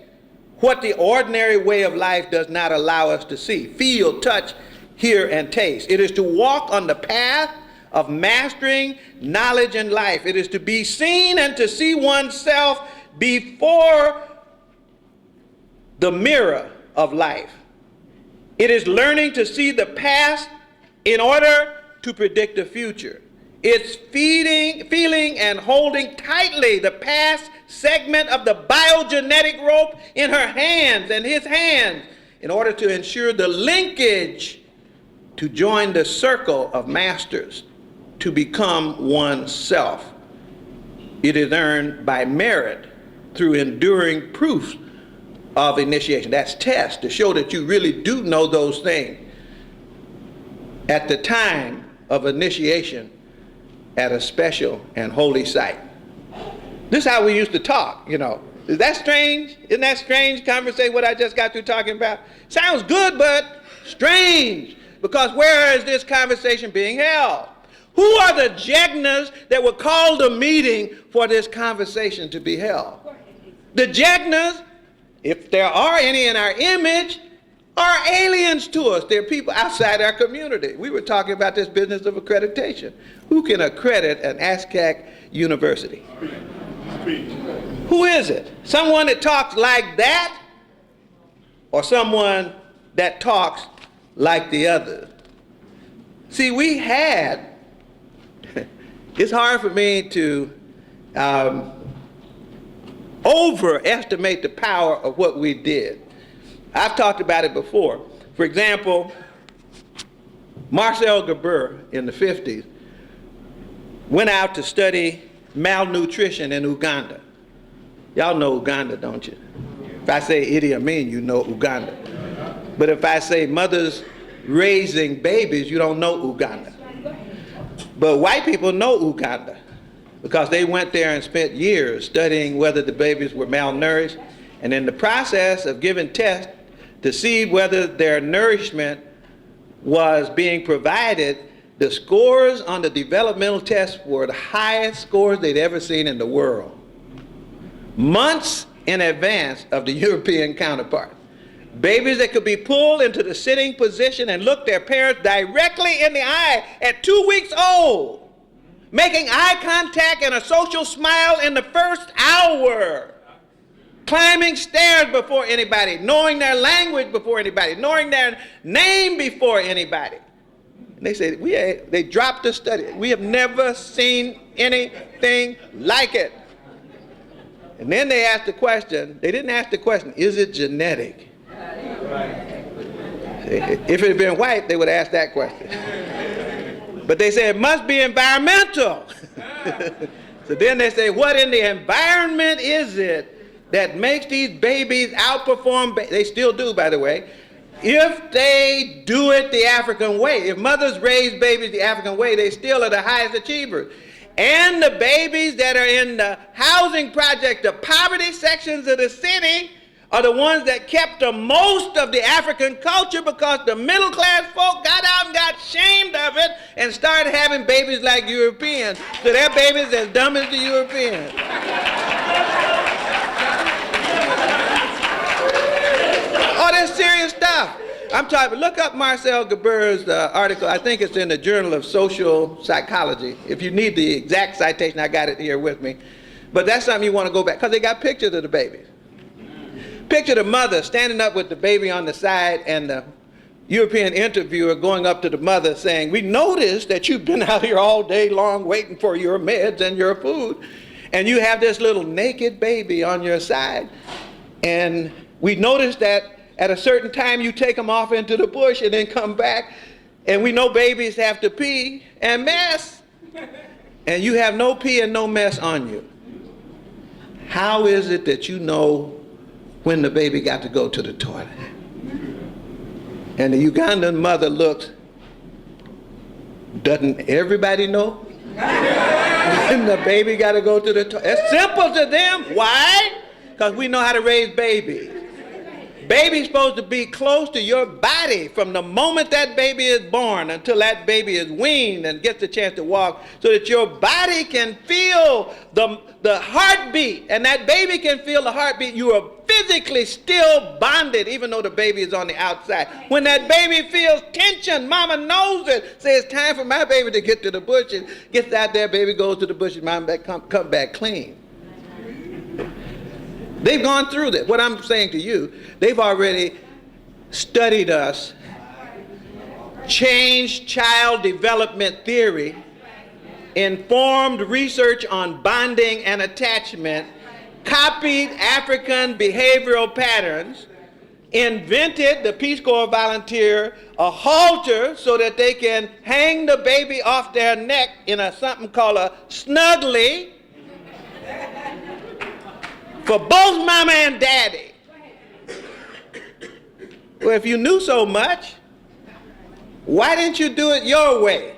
what the ordinary way of life does not allow us to see, feel, touch, hear, and taste. It is to walk on the path of mastering knowledge and life. It is to be seen and to see oneself before the mirror of life. It is learning to see the past in order to predict the future. It's feeling and holding tightly the past segment of the biogenetic rope in her hands and his hands in order to ensure the linkage to join the circle of masters, to become oneself. It is earned by merit through enduring proofs of initiation. That's tests to show that you really do know those things at the time of initiation at a special and holy site. This is how we used to talk, you know. Is that strange? Isn't that strange conversation what I just got through talking about? Sounds good, but strange, because where is this conversation being held? Who are the Jignas that were called a meeting for this conversation to be held? The Jignas, if there are any in our image, are aliens to us. They're people outside our community. We were talking about this business of accreditation. Who can accredit an ASCAC university? Who is it? Someone that talks like that, or someone that talks like the others? See, we had, it's hard for me to overestimate the power of what we did. I've talked about it before. For example, Marcel Gerber in the 50s went out to study malnutrition in Uganda. Y'all know Uganda, don't you? If I say Idi Amin, you know Uganda. But if I say mothers raising babies, you don't know Uganda. But white people know Uganda because they went there and spent years studying whether the babies were malnourished, and in the process of giving tests to see whether their nourishment was being provided, the scores on the developmental tests were the highest scores they'd ever seen in the world, months in advance of the European counterpart. Babies that could be pulled into the sitting position and look their parents directly in the eye at 2 weeks old making eye contact and a social smile in the first hour, climbing stairs before anybody, knowing their language before anybody, knowing their name before anybody. And they said, they dropped the study. We have never seen anything like it. And then they asked the question, they didn't ask the question, is it genetic? If it had been white, they would ask that question. But they said it must be environmental. So then they say, what in the environment is it that makes these babies outperform, they still do, by the way, if they do it the African way. If mothers raise babies the African way, they still are the highest achievers. And the babies that are in the housing project, the poverty sections of the city, are the ones that kept the most of the African culture, because the middle class folk got out and got shamed of it and started having babies like Europeans. So their babies as dumb as the Europeans. Oh, that's serious stuff. I'm talking, look up Marcel Geber's article. I think it's in the Journal of Social Psychology. If you need the exact citation, I got it here with me. But that's something you want to go back, because they got pictures of the babies. Picture the mother standing up with the baby on the side, and the European interviewer going up to the mother saying, we noticed that you've been out here all day long waiting for your meds and your food, and you have this little naked baby on your side, and we noticed that at a certain time you take them off into the bush and then come back, and we know babies have to pee and mess, and you have no pee and no mess on you. How is it that you know when the baby got to go to the toilet? And the Ugandan mother looks, doesn't everybody know when the baby got to go to the toilet? It's simple to them. Why? Because we know how to raise babies. Baby's supposed to be close to your body from the moment that baby is born until that baby is weaned and gets a chance to walk, so that your body can feel the heartbeat, and that baby can feel the heartbeat. You are physically still bonded, even though the baby is on the outside. When that baby feels tension, mama knows it. Says it's time for my baby to get to the bushes. Gets out there, baby goes to the bushes, mama come back clean. They've gone through this. What I'm saying to you, they've already studied us, changed child development theory, informed research on bonding and attachment, copied African behavioral patterns, invented the Peace Corps volunteer a halter so that they can hang the baby off their neck in something called a snuggly, for both mama and daddy. Well, if you knew so much, why didn't you do it your way?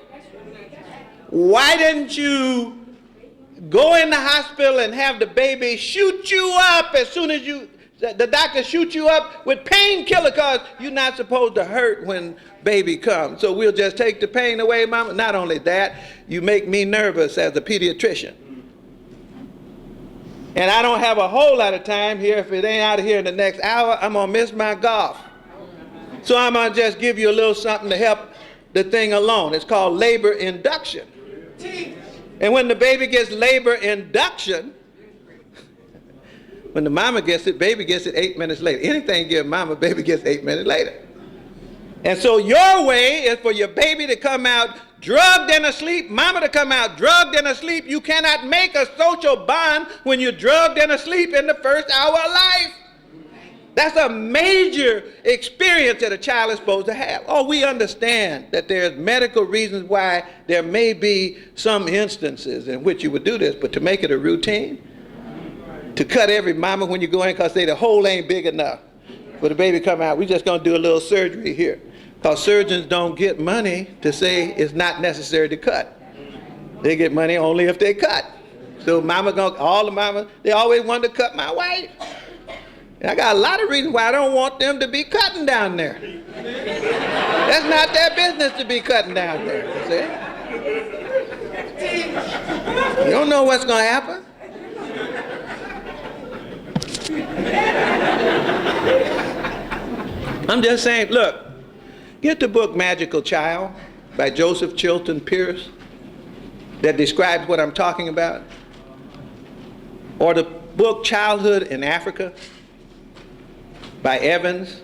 Why didn't you go in the hospital and have the baby shoot you up as soon as the doctor shoot you up with painkiller, because you're not supposed to hurt when baby comes. So we'll just take the pain away, mama. Not only that, you make me nervous as a pediatrician. And I don't have a whole lot of time here. If it ain't out of here in the next hour, I'm going to miss my golf. So I'm going to just give you a little something to help the thing along. It's called labor induction. And when the baby gets labor induction, when the mama gets it, baby gets it 8 minutes later. Anything give mama, baby gets 8 minutes later. And so your way is for your baby to come out drugged and asleep, mama to come out drugged and asleep. You cannot make a social bond when you're drugged and asleep in the first hour of life. That's a major experience that a child is supposed to have. Oh, we understand that there's medical reasons why there may be some instances in which you would do this, but to make it a routine, to cut every mama when you go in because the hole ain't big enough for the baby to come out, we're just going to do a little surgery here. Because surgeons don't get money to say it's not necessary to cut. They get money only if they cut. So all the mamas, they always wanted to cut my wife. And I got a lot of reasons why I don't want them to be cutting down there. That's not their business to be cutting down there, you see. You don't know what's going to happen. I'm just saying, look, get the book Magical Child by Joseph Chilton Pierce. that describes what I'm talking about? Or the book Childhood in Africa by Evans?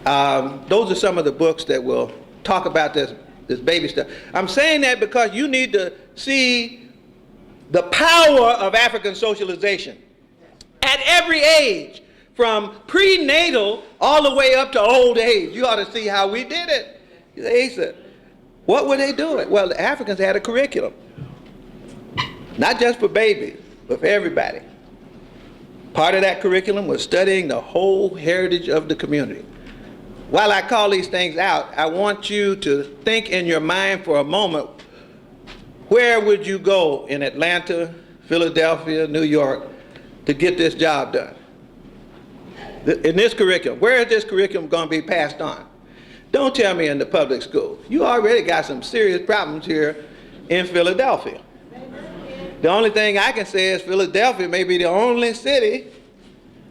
Those are some of the books that will talk about this baby stuff. I'm saying that because you need to see the power of African socialization at every age, from prenatal all the way up to old age. You ought to see how we did it. You say, Asa, what were they doing? Well, the Africans had a curriculum, not just for babies, but for everybody. Part of that curriculum was studying the whole heritage of the community. While I call these things out, I want you to think in your mind for a moment, where would you go in Atlanta, Philadelphia, New York to get this job done? In this curriculum, where is this curriculum going to be passed on? Don't tell me in the public school. You already got some serious problems here in Philadelphia. The only thing I can say is Philadelphia may be the only city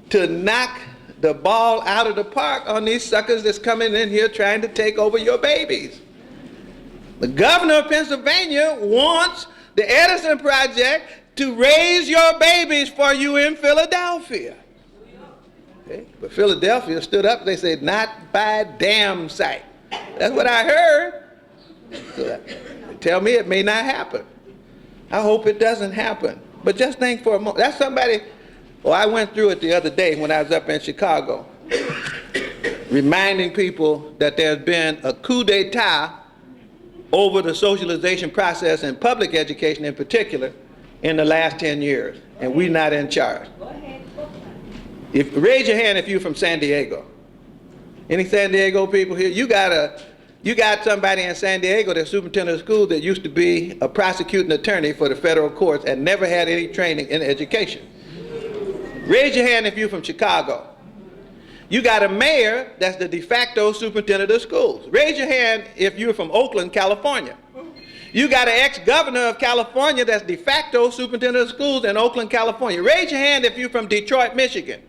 to knock the ball out of the park on these suckers that's coming in here trying to take over your babies. The governor of Pennsylvania wants the Edison Project to raise your babies for you in Philadelphia. Okay? But Philadelphia stood up, they said, not by damn sight. That's what I heard. So tell me it may not happen. I hope it doesn't happen. But just think for a moment. That's somebody, I went through it the other day when I was up in Chicago, reminding people that there's been a coup d'etat over the socialization process in public education in particular in the last 10 years, and we're not in charge. Raise your hand if you're from San Diego. Any San Diego people here? You got somebody in San Diego that's superintendent of schools that used to be a prosecuting attorney for the federal courts and never had any training in education. Raise your hand if you're from Chicago. You got a mayor that's the de facto superintendent of schools. Raise your hand if you're from Oakland, California. You got an ex-governor of California that's de facto superintendent of schools in Oakland, California. Raise your hand if you're from Detroit, Michigan.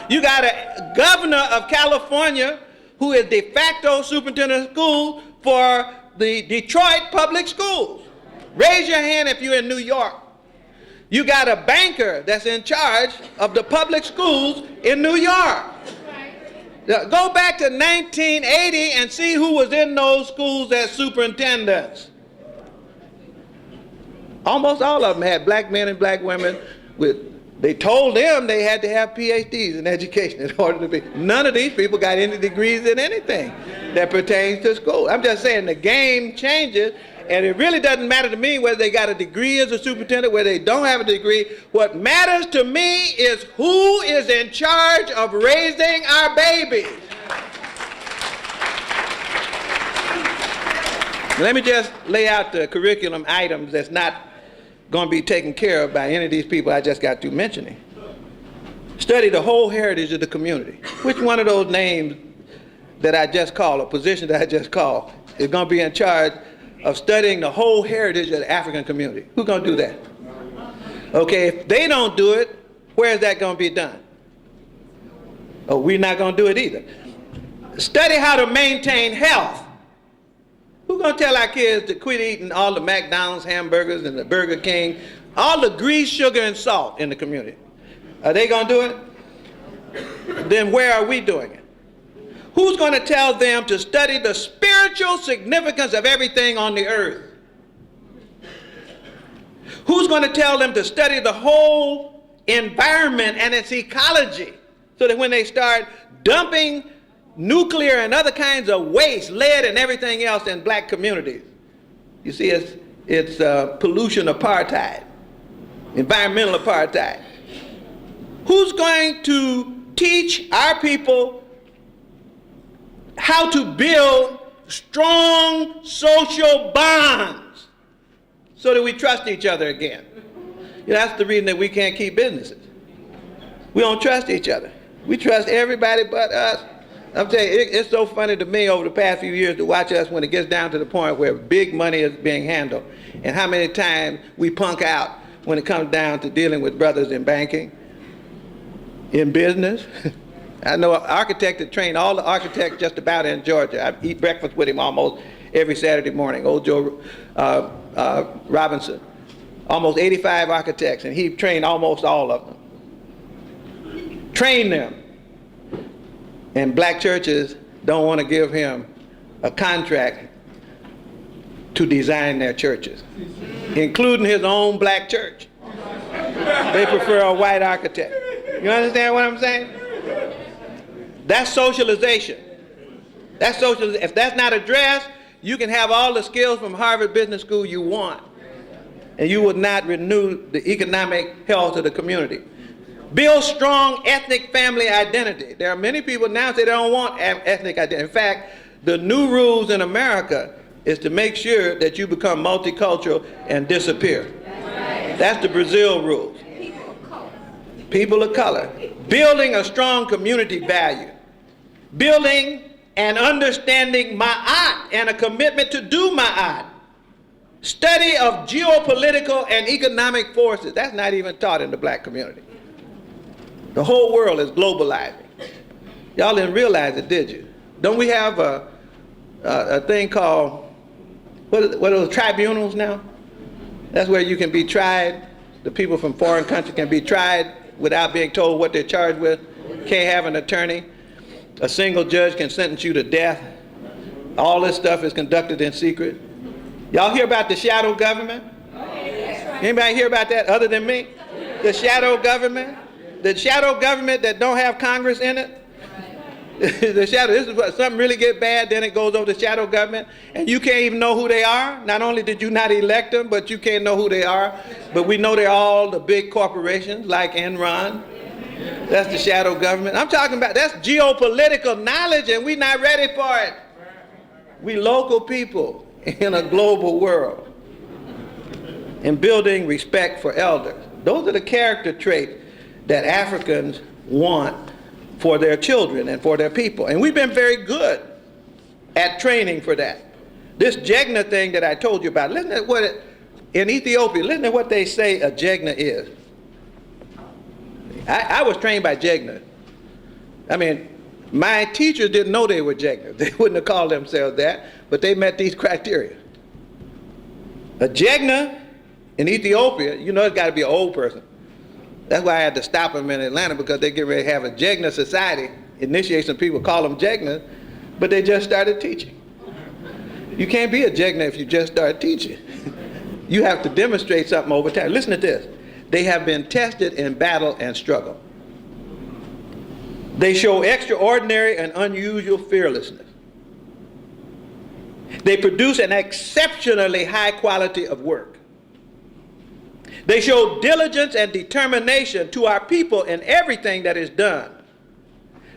You got a governor of California who is de facto superintendent of schools for the Detroit public schools. Raise your hand if you're in New York. You got a banker that's in charge of the public schools in New York. Go back to 1980 and see who was in those schools as superintendents. Almost all of them had black men and black women they told them they had to have PhDs in education in order to be. None of these people got any degrees in anything that pertains to school. I'm just saying the game changes, and it really doesn't matter to me whether they got a degree as a superintendent, whether they don't have a degree. What matters to me is who is in charge of raising our babies. Let me just lay out the curriculum items that's not going to be taken care of by any of these people I just got through mentioning. Study the whole heritage of the community. Which one of those names that I just called, a position that I just called, is going to be in charge of studying the whole heritage of the African community? Who's going to do that? Okay, if they don't do it, where is that going to be done? Oh, we're not going to do it either. Study how to maintain health. Who's going to tell our kids to quit eating all the McDonald's hamburgers and the Burger King, all the grease, sugar, and salt in the community? Are they going to do it? Then where are we doing it? Who's going to tell them to study the spiritual significance of everything on the earth? Who's going to tell them to study the whole environment and its ecology so that when they start dumping nuclear and other kinds of waste, lead and everything else in black communities, you see, it's pollution apartheid, environmental apartheid. Who's going to teach our people how to build strong social bonds so that we trust each other again? You know, that's the reason that we can't keep businesses. We don't trust each other. We trust everybody but us. I'm telling you, it's so funny to me over the past few years to watch us when it gets down to the point where big money is being handled, and how many times we punk out when it comes down to dealing with brothers in banking, in business. I know an architect that trained all the architects just about in Georgia. I eat breakfast with him almost every Saturday morning. Old Joe Robinson, almost 85 architects, and he trained almost all of them. Trained them. And black churches don't want to give him a contract to design their churches, including his own black church. They prefer a white architect. You understand what I'm saying? That's socialization. That's socialization. If that's not addressed, you can have all the skills from Harvard Business School you want, and you would not renew the economic health of the community. Build strong ethnic family identity. There are many people now say they don't want ethnic identity. In fact, the new rules in America is to make sure that you become multicultural and disappear. That's the Brazil rules. People of color. Building a strong community value. Building and understanding ma'at and a commitment to do ma'at. Study of geopolitical and economic forces. That's not even taught in the black community. The whole world is globalizing. Y'all didn't realize it, did you? Don't we have a thing called, what are those tribunals now? That's where you can be tried. The people from foreign countries can be tried without being told what they're charged with. Can't have an attorney. A single judge can sentence you to death. All this stuff is conducted in secret. Y'all hear about the shadow government? Anybody hear about that other than me? The shadow government? The shadow government that don't have Congress in it? The shadow, this is what, something really get bad, then it goes over to shadow government, and you can't even know who they are. Not only did you not elect them, but you can't know who they are. But we know they're all the big corporations like Enron. That's the shadow government. I'm talking about, that's geopolitical knowledge, and we're not ready for it. We local people in a global world. And building respect for elders. Those are the character traits that Africans want for their children and for their people. And we've been very good at training for that. This Jigna thing that I told you about, listen to what in Ethiopia, listen to what they say a Jigna is. I was trained by Jigna. I mean, my teachers didn't know they were Jigna. They wouldn't have called themselves that, but they met these criteria. A Jigna in Ethiopia, you know it's got to be an old person. That's why I had to stop them in Atlanta, because they get ready to have a Jigna society, initiate some people, call them Jigna, but they just started teaching. You can't be a Jigna if you just start teaching. You have to demonstrate something over time. Listen to this. They have been tested in battle and struggle. They show extraordinary and unusual fearlessness. They produce an exceptionally high quality of work. They show diligence and determination to our people in everything that is done.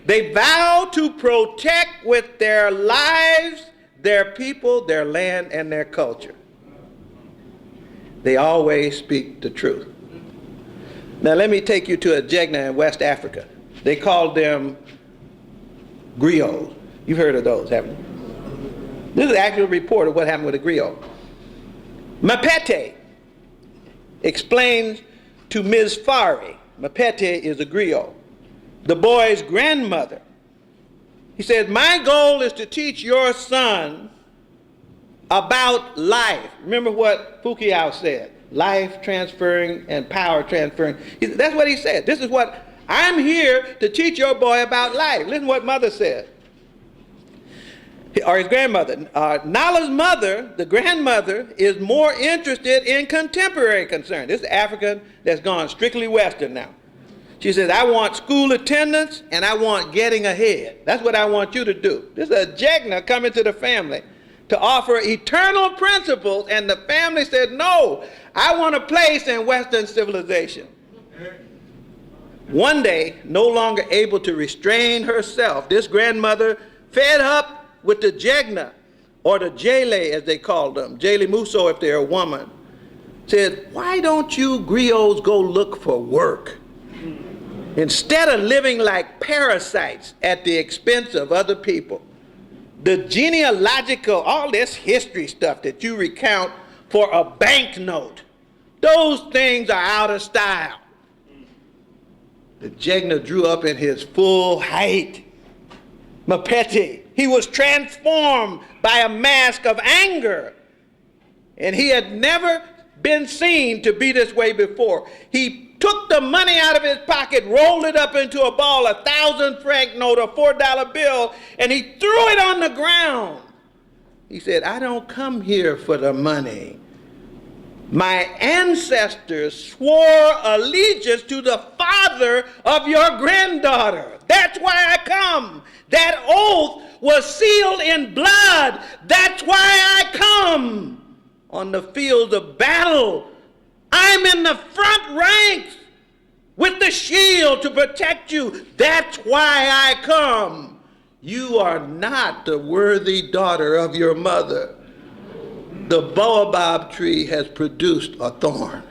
They vow to protect with their lives their people, their land, and their culture. They always speak the truth. Now let me take you to a Jigna in West Africa. They called them griots. You've heard of those, haven't you? This is an actual report of what happened with a griot. Mapete explains to Ms. Fari, Mapete is a griot, the boy's grandmother. He said, my goal is to teach your son about life. Remember what Foucault said, life transferring and power transferring. That's what he said. This is what, I'm here to teach your boy about life. Listen what mother said. Or his grandmother. Nala's mother, the grandmother, is more interested in contemporary concerns. This is African that's gone strictly Western now. She says, I want school attendance and I want getting ahead. That's what I want you to do. This is a Jigna coming to the family to offer eternal principles, and the family said, no, I want a place in Western civilization. One day, no longer able to restrain herself, this grandmother, fed up with the Jigna, or the Jele as they called them, Jele Muso if they're a woman, said, why don't you griots go look for work? Instead of living like parasites at the expense of other people. The genealogical, all this history stuff that you recount for a banknote, those things are out of style. The Jigna drew up in his full height. Mapete, he was transformed by a mask of anger. And he had never been seen to be this way before. He took the money out of his pocket, rolled it up into a ball, 1,000-franc note, a $4 bill, and he threw it on the ground. He said, I don't come here for the money. My ancestors swore allegiance to the father of your granddaughter. That's why I come. That oath was sealed in blood. That's why I come. On the field of battle, I'm in the front ranks with the shield to protect you. That's why I come. You are not the worthy daughter of your mother. The baobab tree has produced a thorn.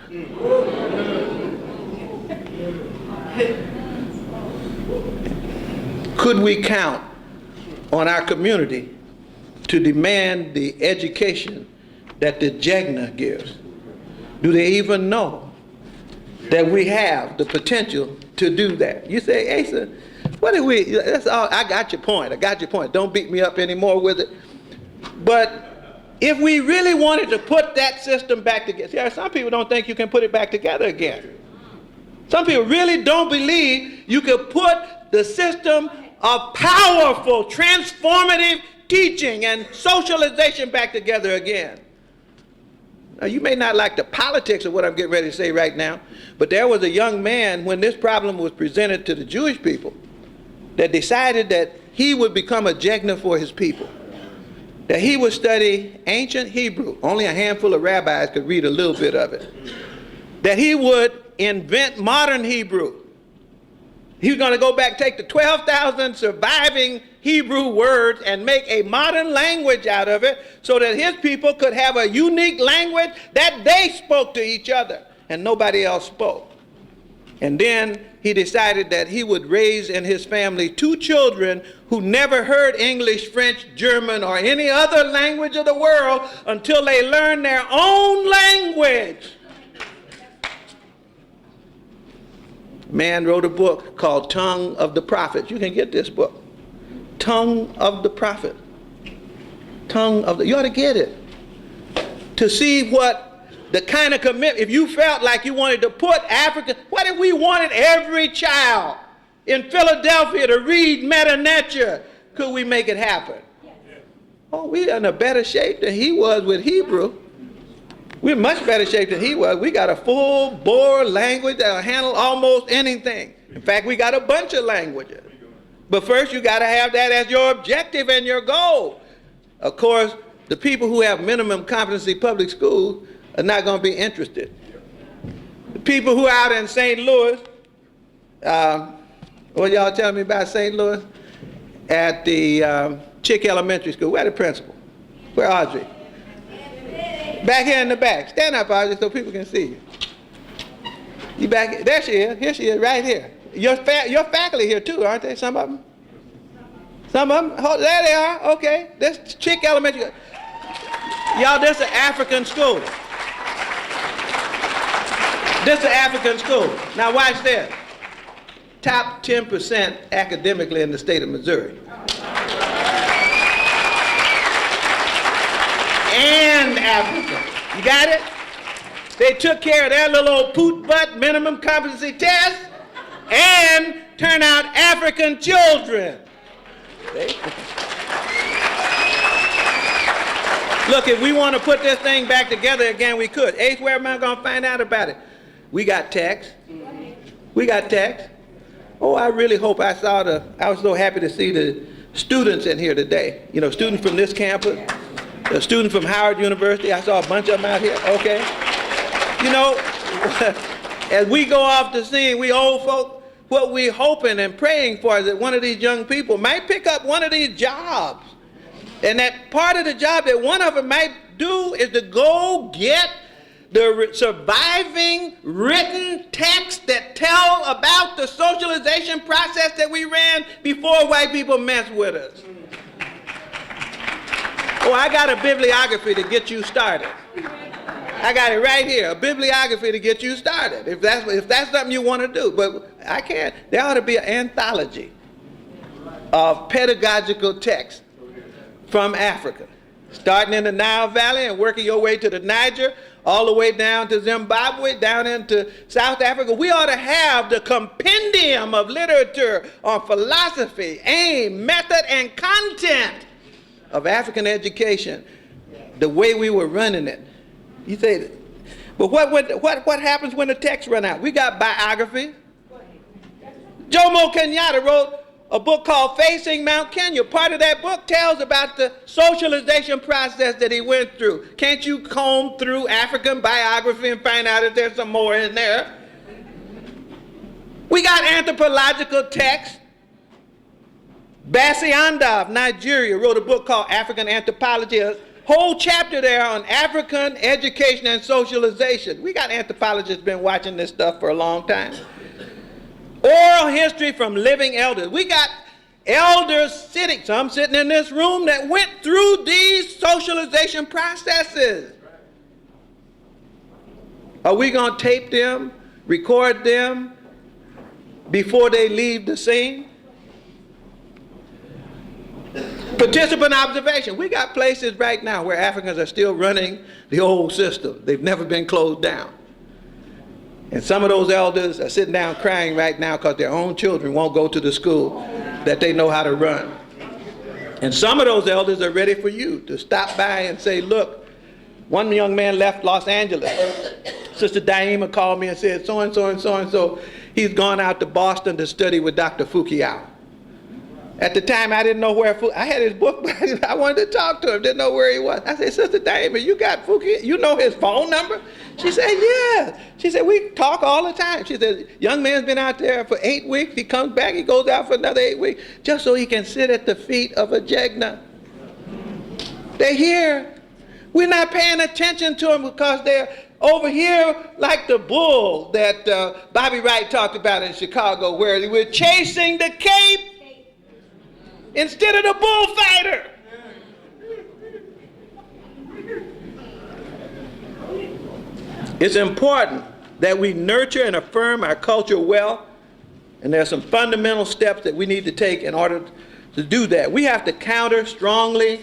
Could we count on our community to demand the education that the Jigna gives? Do they even know that we have the potential to do that? You say, Asa, what do we, that's all, I got your point, Don't beat me up anymore with it. But if we really wanted to put that system back together, some people don't think you can put it back together again. Some people really don't believe you can put the system of powerful, transformative teaching and socialization back together again. Now, you may not like the politics of what I'm getting ready to say right now, but there was a young man when this problem was presented to the Jewish people that decided that he would become a Jigna for his people, that he would study ancient Hebrew. Only a handful of rabbis could read a little bit of it. That he would invent modern Hebrew. He was going to go back, take the 12,000 surviving Hebrew words and make a modern language out of it so that his people could have a unique language that they spoke to each other and nobody else spoke. And then he decided that he would raise in his family 2 children who never heard English, French, German, or any other language of the world until they learned their own language. Man wrote a book called Tongue of the Prophet. You can get this book. Tongue of the Prophet. You ought to get it. To see what the kind of commitment, if you felt like you wanted to put Africa, what if we wanted every child in Philadelphia to read Meta Nature? Could we make it happen? Oh, we're in a better shape than he was with Hebrew. We're in much better shape than he was. We got a full-bore language that'll handle almost anything. In fact, we got a bunch of languages. But first, you got to have that as your objective and your goal. Of course, the people who have minimum competency public schools are not going to be interested. The people who are out in St. Louis, what y'all telling me about St. Louis? At the Chick Elementary School. Where the principal? Where Audrey? Back here in the back. Stand up, Audrey, so people can see you. You back here? There she is. Here she is, right here. Your faculty here too, aren't they? Some of them? Some of them? Oh, there they are. Okay. This Chick Elementary. Y'all, this is an African school. This is an African school. Now watch this. Top 10% academically in the state of Missouri. And Africa. You got it? They took care of their little old poot butt minimum competency test and turned out African children. See? Look, if we want to put this thing back together again, we could. Ace, where am I going to find out about it? We got text. We got text. Oh, I really hope I was so happy to see the students in here today. You know, students from this campus. A student from Howard University, I saw a bunch of them out here, okay? You know, as we go off the scene, we old folk, what we're hoping and praying for is that one of these young people might pick up one of these jobs. And that part of the job that one of them might do is to go get the surviving written text that tell about the socialization process that we ran before white people messed with us. Oh, I got a bibliography to get you started. I got it right here, a bibliography to get you started, if that's something you want to do. But I can't. There ought to be an anthology of pedagogical texts from Africa. starting in the Nile Valley and working your way to the Niger, all the way down to Zimbabwe, down into South Africa. We ought to have the compendium of literature on philosophy, aim, method, and content of African education, the way we were running it. You say, but what happens when the texts run out? We got biography. Jomo Kenyatta wrote a book called Facing Mount Kenya. Part of that book tells about the socialization process that he went through. Can't you comb through African biography and find out if there's some more in there? We got anthropological texts. Basianda of Nigeria wrote a book called African Anthropology, a whole chapter there on African education and socialization. We got anthropologists been watching this stuff for a long time. Oral history from living elders. We got elders sitting, some sitting in this room that went through these socialization processes. Are we going to tape them, record them before they leave the scene? Participant observation. We got places right now where Africans are still running the old system. They've never been closed down. And some of those elders are sitting down crying right now because their own children won't go to the school that they know how to run. And some of those elders are ready for you to stop by and say, look, one young man left Los Angeles. Sister Daima called me and said, so-and-so and so-and-so, he's gone out to Boston to study with Dr. Fukuyama. At the time, I didn't know where I had his book, but I wanted to talk to him, didn't know where he was. I said, Sister Daima, you got Fukuyama? You know his phone number? She said, yeah. She said, we talk all the time. She said, young man's been out there for 8 weeks. He comes back, he goes out for another 8 weeks, just so he can sit at the feet of a Jigna. They're here. We're not paying attention to them because they're over here like the bull that Bobby Wright talked about in Chicago, where we're chasing the cape instead of the bullfighter. It's important that we nurture and affirm our culture well, and there are some fundamental steps that we need to take in order to do that. We have to counter strongly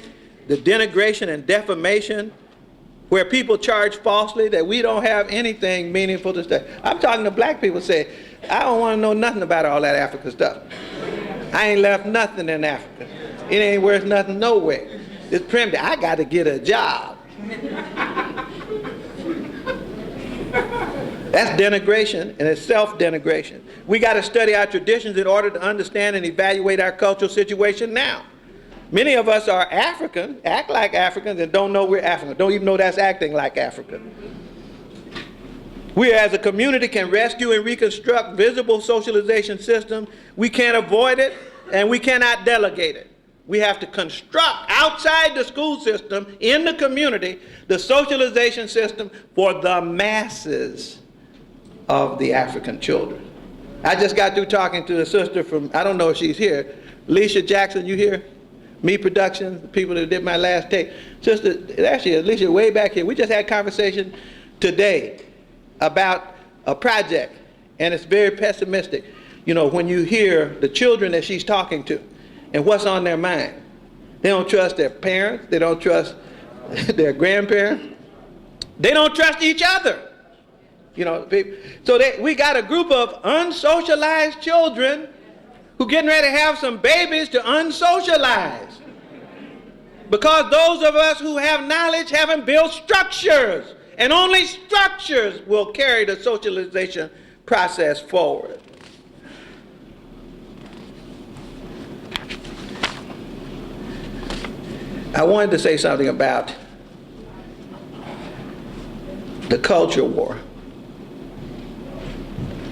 the denigration and defamation where people charge falsely that we don't have anything meaningful to say. I'm talking to black people say, I don't want to know nothing about all that Africa stuff. I ain't left nothing in Africa. It ain't worth nothing nowhere. It's primitive. I got to get a job. That's denigration, and it's self-denigration. We got to study our traditions in order to understand and evaluate our cultural situation now. Many of us are African, act like Africans, and don't know we're African. Don't even know that's acting like African. We as a community can rescue and reconstruct visible socialization systems. We can't avoid it, and we cannot delegate it. We have to construct outside the school system, in the community, the socialization system for the masses of the African children. I just got through talking to a sister from, I don't know if she's here, Alicia Jackson, you here? Me Productions, the people that did my last tape. Sister, actually, Alicia, way back here, we just had a conversation today about a project, and it's very pessimistic. You know, when you hear the children that she's talking to and what's on their mind. They don't trust their parents, they don't trust their grandparents, they don't trust each other. You know, so we got a group of unsocialized children who getting ready to have some babies to unsocialize. Because those of us who have knowledge haven't built structures, and only structures will carry the socialization process forward. I wanted to say something about the culture war.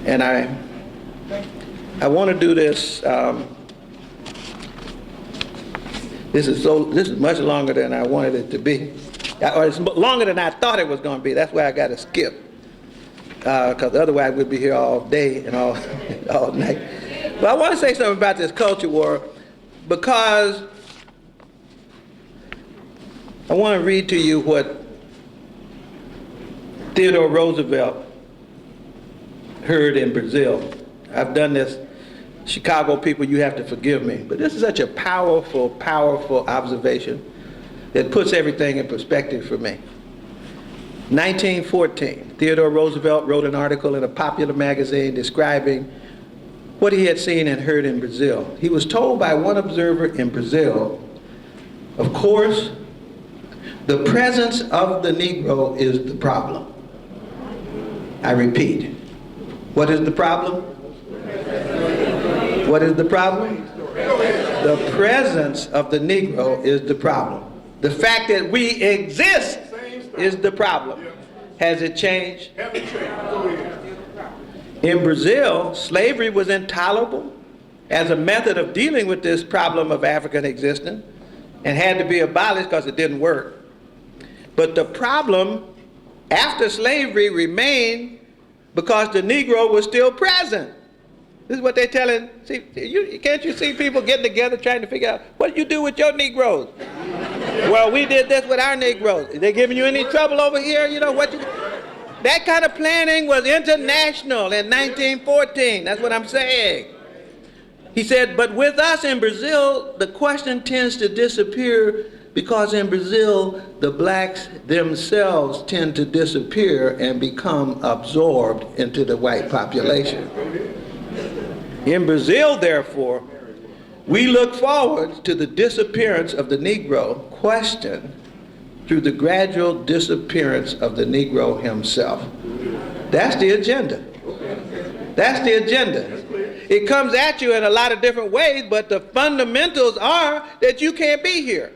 And I want to do this. This is much longer than I wanted it to be, or it's longer than I thought it was going to be. That's why I got to skip, because otherwise we'd be here all day and all night. But I want to say something about this culture war because I want to read to you what Theodore Roosevelt heard in Brazil. I've done this. Chicago people, you have to forgive me, but this is such a powerful, powerful observation that puts everything in perspective for me. 1914, Theodore Roosevelt wrote an article in a popular magazine describing what he had seen and heard in Brazil. He was told by one observer in Brazil, of course, the presence of the Negro is the problem. I repeat, what is the problem? What is the problem? The presence of the Negro is the problem. The fact that we exist is the problem. Has it changed? In Brazil, slavery was intolerable as a method of dealing with this problem of African existence and had to be abolished because it didn't work. But the problem after slavery remained because the Negro was still present. This is what they're telling. See, can't you see people getting together trying to figure out, what do you do with your Negroes? Well, we did this with our Negroes. Is they giving you any trouble over here? You know what? That kind of planning was international in 1914. That's what I'm saying. He said, but with us in Brazil, the question tends to disappear because in Brazil, the blacks themselves tend to disappear and become absorbed into the white population. In Brazil, therefore, we look forward to the disappearance of the Negro question through the gradual disappearance of the Negro himself. That's the agenda. That's the agenda. It comes at you in a lot of different ways, but the fundamentals are that you can't be here.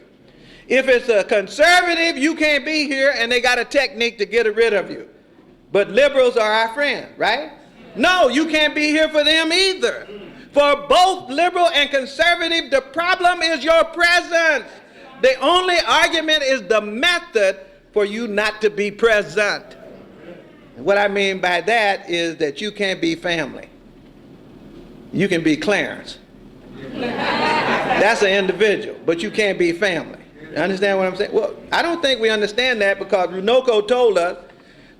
If it's a conservative, you can't be here, and they got a technique to get rid of you. But liberals are our friend, right? No, you can't be here for them either. For both liberal and conservative, the problem is your presence. The only argument is the method for you not to be present. And what I mean by that is that you can't be family. You can be Clarence. That's an individual, but you can't be family. You understand what I'm saying? Well, I don't think we understand that because Runoko told us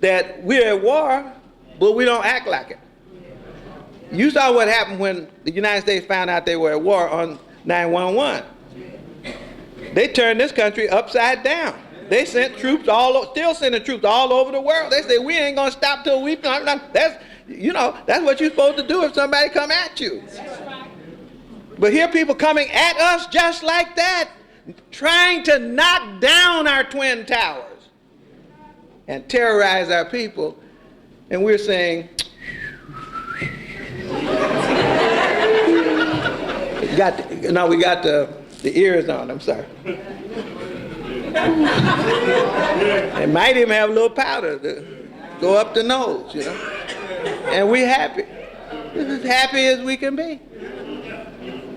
that we're at war, but we don't act like it. You saw what happened when the United States found out they were at war on 9/11. They turned this country upside down. They sent troops still sending troops all over the world. They say, we ain't gonna stop till we, that's what you're supposed to do if somebody come at you. But here people coming at us just like that, trying to knock down our twin towers and terrorize our people. And we're saying, we got the ears on, I'm sorry. They might even have a little powder to go up the nose, you know. And we're happy. We're as happy as we can be.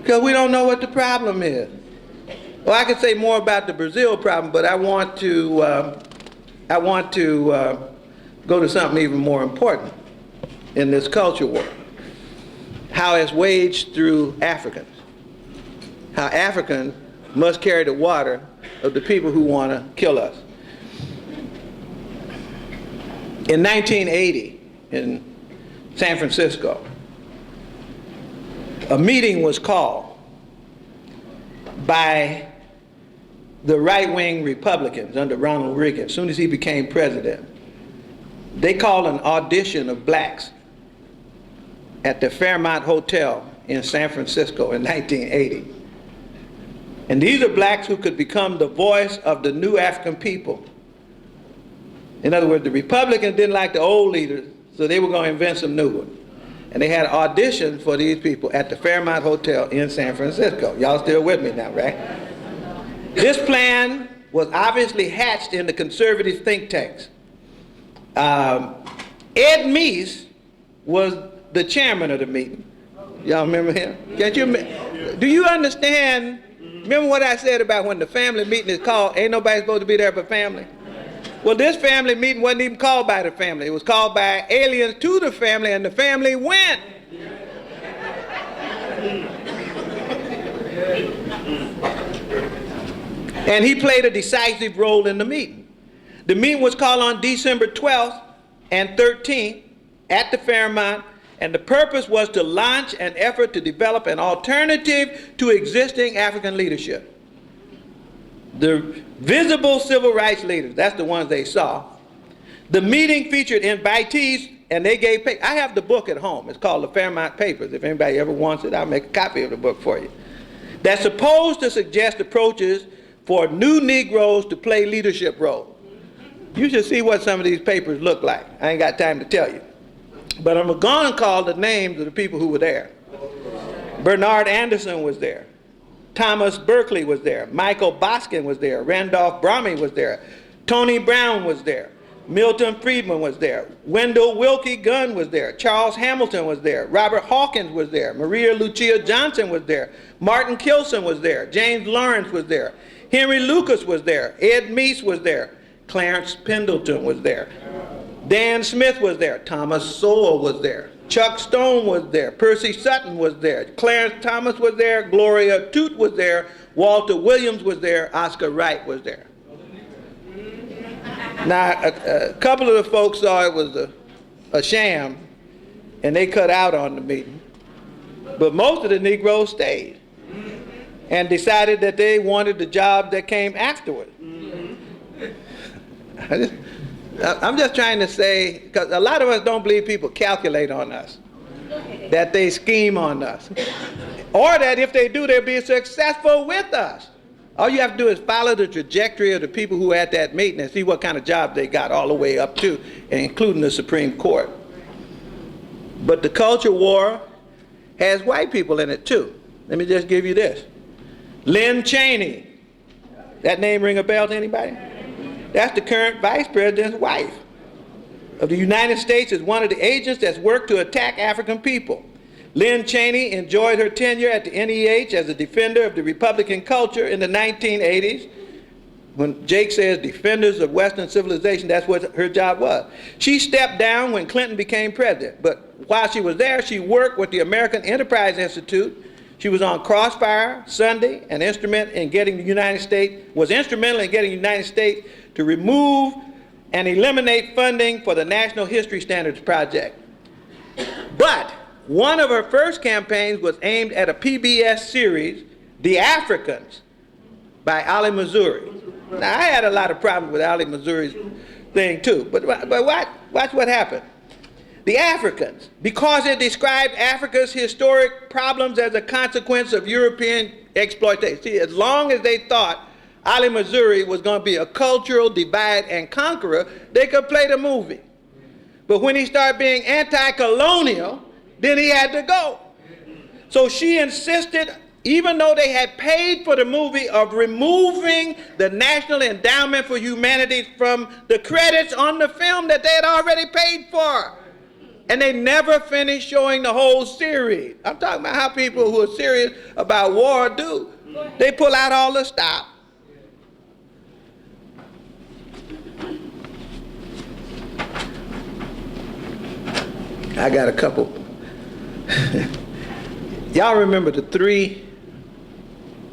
Because we don't know what the problem is. Well, I could say more about the Brazil problem, but I want to go to something even more important in this culture war. How it's waged through Africans. How Africans must carry the water of the people who want to kill us. In 1980, in San Francisco, a meeting was called by the right-wing Republicans under Ronald Reagan. As soon as he became president, they called an audition of blacks at the Fairmont Hotel in San Francisco in 1980. And these are blacks who could become the voice of the new African people. In other words, the Republicans didn't like the old leaders, so they were going to invent some new ones. And they had auditions for these people at the Fairmont Hotel in San Francisco. Y'all still with me now, right? This plan was obviously hatched in the conservative think tanks. Ed Meese was the chairman of the meeting. Y'all remember him? Do you understand? Remember what I said about when the family meeting is called, ain't nobody supposed to be there but family? Well, this family meeting wasn't even called by the family. It was called by aliens to the family, and the family went. And he played a decisive role in the meeting. The meeting was called on December 12th and 13th at the Fairmont, and the purpose was to launch an effort to develop an alternative to existing African leadership. The visible civil rights leaders, that's the ones they saw. The meeting featured invitees, and they gave papers. I have the book at home. It's called the Fairmont Papers. If anybody ever wants it, I'll make a copy of the book for you. That's supposed to suggest approaches for new Negroes to play leadership roles. You should see what some of these papers look like. I ain't got time to tell you. But I'm going to call the names of the people who were there. Bernard Anderson was there. Thomas Berkeley was there. Michael Boskin was there. Randolph Bromley was there. Tony Brown was there. Milton Friedman was there. Wendell Wilkie Gunn was there. Charles Hamilton was there. Robert Hawkins was there. Maria Lucia Johnson was there. Martin Kilson was there. James Lawrence was there. Henry Lucas was there. Ed Meese was there. Clarence Pendleton was there. Dan Smith was there. Thomas Sowell was there. Chuck Stone was there. Percy Sutton was there. Clarence Thomas was there. Gloria Toote was there. Walter Williams was there. Oscar Wright was there. Now, a couple of the folks saw it was a sham, and they cut out on the meeting. But most of the Negroes stayed and decided that they wanted the job that came afterward. I'm just trying to say, because a lot of us don't believe people calculate on us, that they scheme on us, or that if they do, they'll be successful with us. All you have to do is follow the trajectory of the people who were at that meeting and see what kind of jobs they got all the way up to, including the Supreme Court. But the culture war has white people in it too. Let me just give you this. Lynne Cheney. That name ring a bell to anybody? That's the current vice president's wife of the United States, is one of the agents that's worked to attack African people. Lynne Cheney enjoyed her tenure at the NEH as a defender of the Republican culture in the 1980s. When Jake says defenders of Western civilization, that's what her job was. She stepped down when Clinton became president, but while she was there, she worked with the American Enterprise Institute. She was on Crossfire Sunday and was instrumental in getting the United States to remove and eliminate funding for the National History Standards Project. But one of her first campaigns was aimed at a PBS series, The Africans, by Ali Missouri. Now, I had a lot of problems with Ali Missouri's thing too, but watch what happened. The Africans, because it described Africa's historic problems as a consequence of European exploitation. See, as long as they thought Ali Missouri was going to be a cultural divide and conqueror, they could play the movie. But when he started being anti-colonial, then he had to go. So she insisted, even though they had paid for the movie, of removing the National Endowment for Humanities from the credits on the film that they had already paid for. And they never finished showing the whole series. I'm talking about how people who are serious about war do. They pull out all the stop. I got a couple. Y'all remember the 3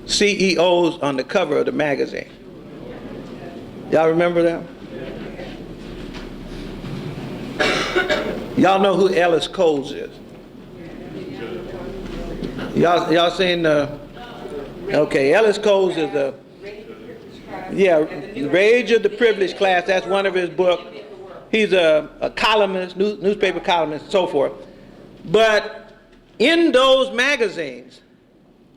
CEOs on the cover of the magazine? Y'all remember them? Y'all know who Ellis Coles is? Y'all seen okay, Ellis Coles is Rage of the Privileged Class. That's one of his books. He's a columnist, newspaper columnist, and so forth. But in those magazines,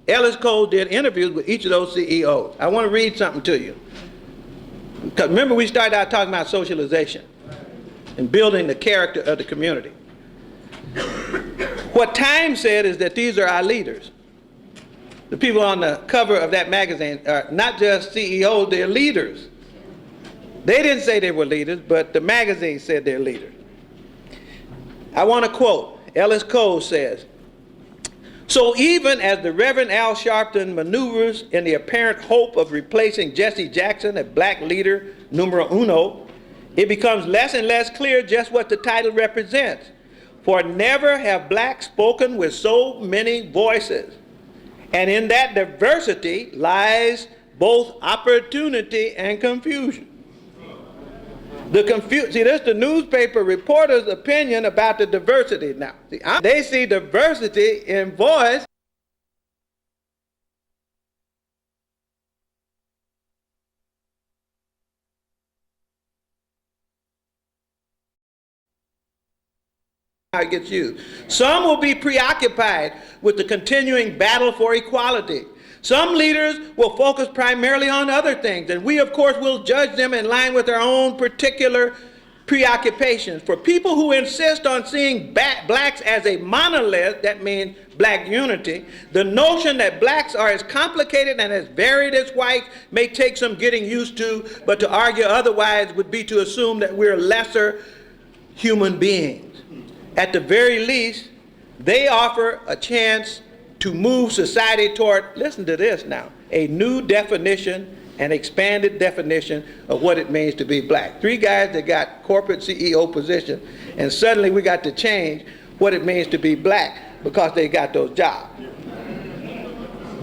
Ellis Coles did interviews with each of those CEOs. I want to read something to you. Because remember, we started out talking about socialization and building the character of the community. What Time said is that these are our leaders. The people on the cover of that magazine are not just CEOs, they're leaders. They didn't say they were leaders, but the magazine said they're leaders. I want to quote, Ellis Coles says, "So even as the Reverend Al Sharpton maneuvers in the apparent hope of replacing Jesse Jackson as black leader numero uno, it becomes less and less clear just what the title represents. For never have blacks spoken with so many voices. And in that diversity lies both opportunity and confusion." See, this is the newspaper reporter's opinion about the diversity now. See, they see diversity in voice how it gets used. Some will be preoccupied with the continuing battle for equality. Some leaders will focus primarily on other things, and we, of course, will judge them in line with our own particular preoccupations. For people who insist on seeing blacks as a monolith, that means black unity, the notion that blacks are as complicated and as varied as whites may take some getting used to, but to argue otherwise would be to assume that we're lesser human beings. At the very least, they offer a chance to move society toward, listen to this now, a new definition, an expanded definition of what it means to be black. Three guys that got corporate CEO position, and suddenly we got to change what it means to be black because they got those jobs.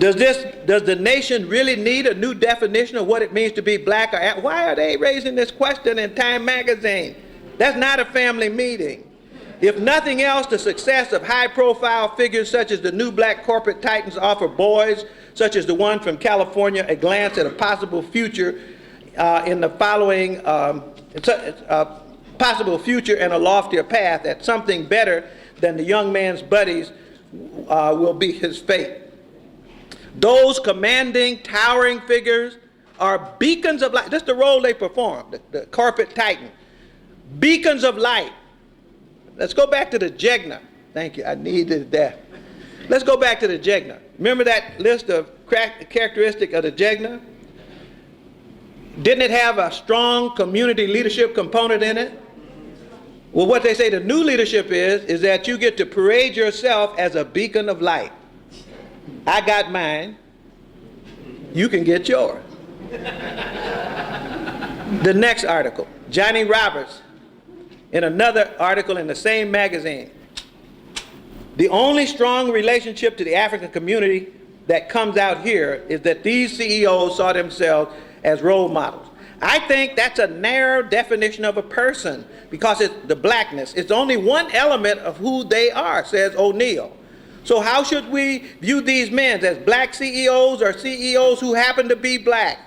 Does the nation really need a new definition of what it means to be black? Why are they raising this question in Time magazine? That's not a family meeting. If nothing else, the success of high-profile figures such as the new black corporate titans offer boys, such as the one from California, a glance at a possible future in the following, possible future and a loftier path, at something better than the young man's buddies will be his fate. Those commanding, towering figures are beacons of light. This is the role they perform, the corporate titan. Beacons of light. Let's go back to the Jigna. Thank you, I needed that. Let's go back to the Jigna. Remember that list of characteristics of the Jigna? Didn't it have a strong community leadership component in it? Well, what they say the new leadership is that you get to parade yourself as a beacon of light. I got mine, you can get yours. The next article, Johnny Roberts, in another article in the same magazine. The only strong relationship to the African community that comes out here is that these CEOs saw themselves as role models. I think that's a narrow definition of a person because it's the blackness. It's only one element of who they are, says O'Neill. So how should we view these men, as black CEOs or CEOs who happen to be black?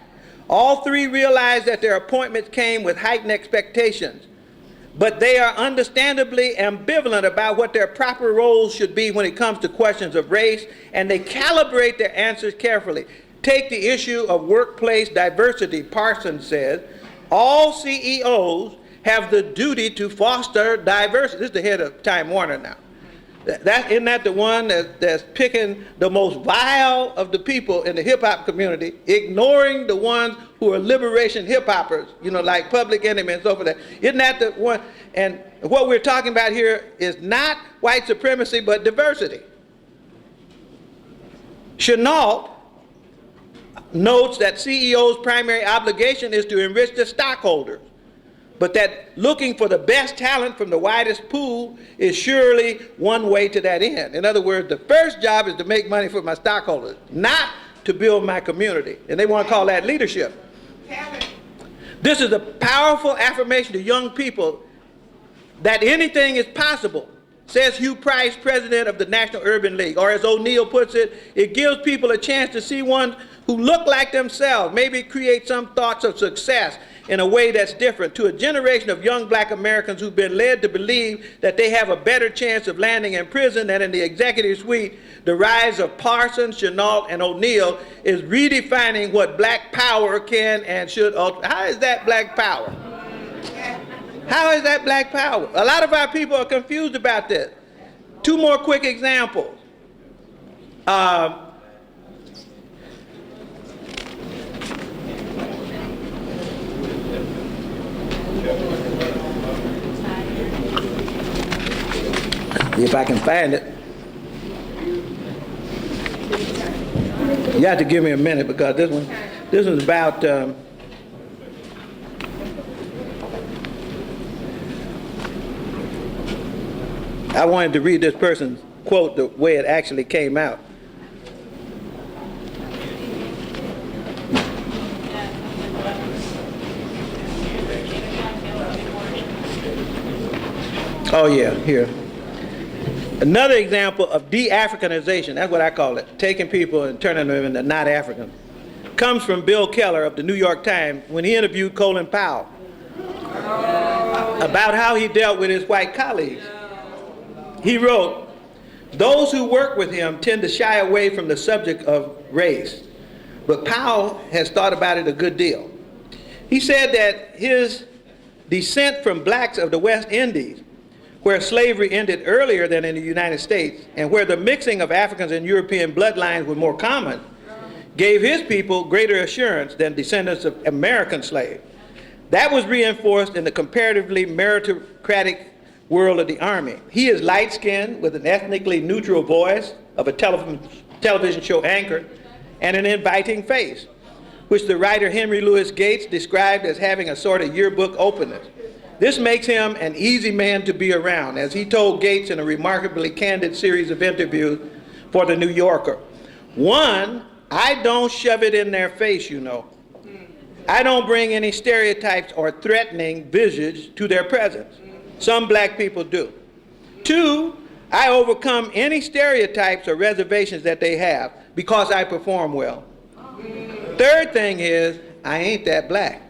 All three realize that their appointments came with heightened expectations, but they are understandably ambivalent about what their proper roles should be when it comes to questions of race, and they calibrate their answers carefully. Take the issue of workplace diversity. Parsons says, all CEOs have the duty to foster diversity. This is the head of Time Warner now. Isn't that the one that's picking the most vile of the people in the hip-hop community, ignoring the ones who are liberation hip-hoppers, you know, like Public Enemy and so forth. Isn't that the one? And what we're talking about here is not white supremacy, but diversity. Chenault notes that CEO's primary obligation is to enrich the stockholders, but that looking for the best talent from the widest pool is surely one way to that end. In other words, the first job is to make money for my stockholders, not to build my community. And they want to call that leadership. This is a powerful affirmation to young people that anything is possible, says Hugh Price, president of the National Urban League. Or as O'Neill puts it, it gives people a chance to see one who look like themselves, maybe create some thoughts of success in a way that's different. To a generation of young black Americans who've been led to believe that they have a better chance of landing in prison than in the executive suite, the rise of Parsons, Chenault, and O'Neill is redefining what black power can and should. How is that black power? How is that black power? A lot of our people are confused about this. Two more quick examples. If I can find it. You have to give me a minute because this one's about I wanted to read this person's quote the way it actually came out. Oh yeah, here. Another example of de-Africanization, that's what I call it, taking people and turning them into not African, comes from Bill Keller of the New York Times when he interviewed Colin Powell about how he dealt with his white colleagues. He wrote, "Those who work with him tend to shy away from the subject of race, but Powell has thought about it a good deal. He said that his descent from blacks of the West Indies, where slavery ended earlier than in the United States, and where the mixing of Africans and European bloodlines was more common, gave his people greater assurance than descendants of American slaves. That was reinforced in the comparatively meritocratic world of the Army. He is light-skinned with an ethnically neutral voice of a television show anchor and an inviting face, which the writer Henry Louis Gates described as having a sort of yearbook openness. This makes him an easy man to be around," as he told Gates in a remarkably candid series of interviews for The New Yorker. "One, I don't shove it in their face, you know. I don't bring any stereotypes or threatening visage to their presence. Some black people do. Two, I overcome any stereotypes or reservations that they have because I perform well. Third thing is, I ain't that black."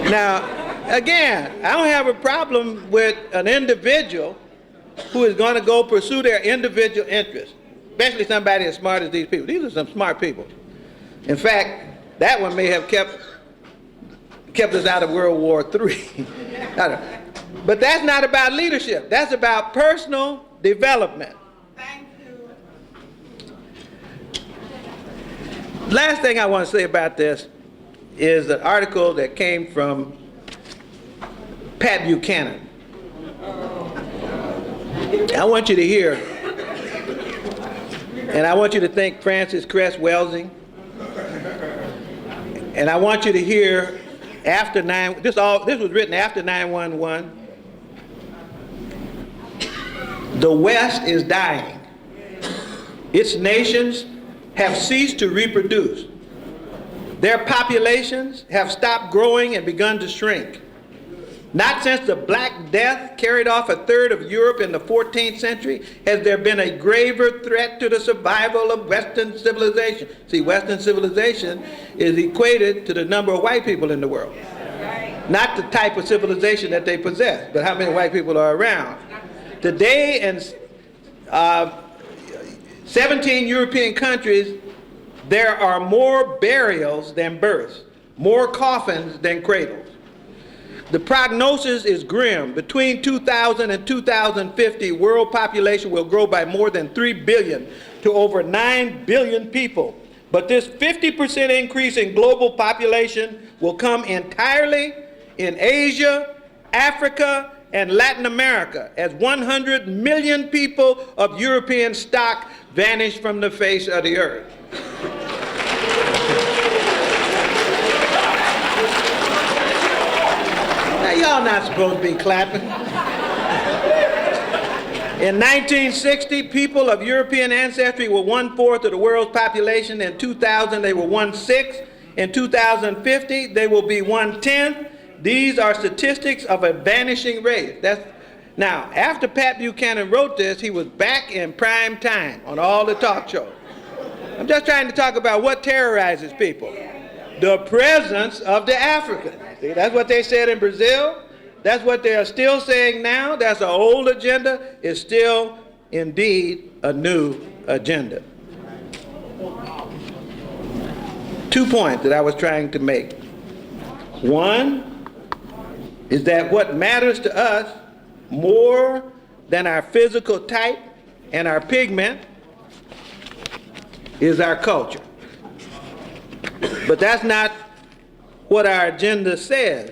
Now, again, I don't have a problem with an individual who is going to go pursue their individual interests, especially somebody as smart as these people. These are some smart people. In fact, that one may have kept us out of World War III. But that's not about leadership. That's about personal development. Thank you. Last thing I want to say about this is an article that came from Pat Buchanan. I want you to hear, and I want you to think Francis Cress Welsing, and I want you to hear after this was written after 9/11. The West is dying. Its nations have ceased to reproduce. Their populations have stopped growing and begun to shrink. Not since the Black Death carried off a third of Europe in the 14th century has there been a graver threat to the survival of Western civilization. See, Western civilization is equated to the number of white people in the world. Not the type of civilization that they possess, but how many white people are around. Today in 17 European countries, there are more burials than births, more coffins than cradles. The prognosis is grim. Between 2000 and 2050, world population will grow by more than 3 billion to over 9 billion people. But this 50% increase in global population will come entirely in Asia, Africa, and Latin America, as 100 million people of European stock vanish from the face of the earth. Now, y'all not supposed to be clapping. In 1960, people of European ancestry were 1/4 of the world's population. In 2000, they were 1/6. In 2050, they will be 1/10. These are statistics of a vanishing race. Now, after Pat Buchanan wrote this, he was back in prime time on all the talk shows. I'm just trying to talk about what terrorizes people. The presence of the African. See, that's what they said in Brazil. That's what they are still saying now. That's an old agenda. It's still, indeed, a new agenda. 2 points that I was trying to make. One is that what matters to us more than our physical type and our pigment is our culture. But that's not what our agenda says.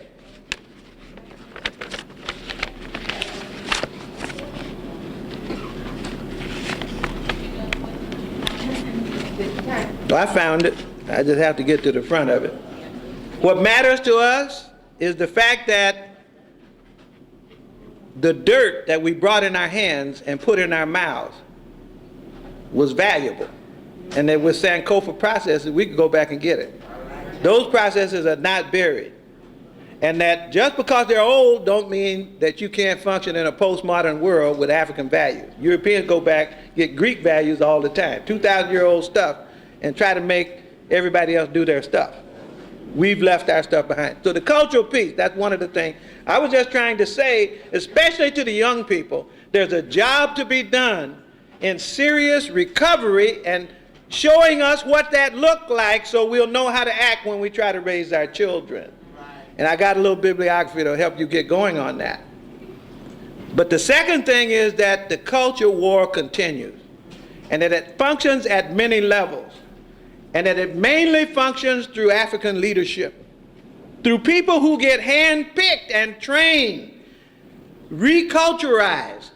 Well, I found it. I just have to get to the front of it. What matters to us is the fact that the dirt that we brought in our hands and put in our mouths was valuable. And that with Sankofa processes, we could go back and get it. Those processes are not buried. And that just because they're old don't mean that you can't function in a postmodern world with African values. Europeans go back, get Greek values all the time, 2,000-year-old stuff, and try to make everybody else do their stuff. we've left our stuff behind. So the cultural piece, that's one of the things. I was just trying to say, especially to the young people, there's a job to be done in serious recovery and showing us what that looked like so we'll know how to act when we try to raise our children. And I got a little bibliography to help you get going on that. But the second thing is that the culture war continues, and that it functions at many levels, and that it mainly functions through African leadership, through people who get hand-picked and trained, reculturized,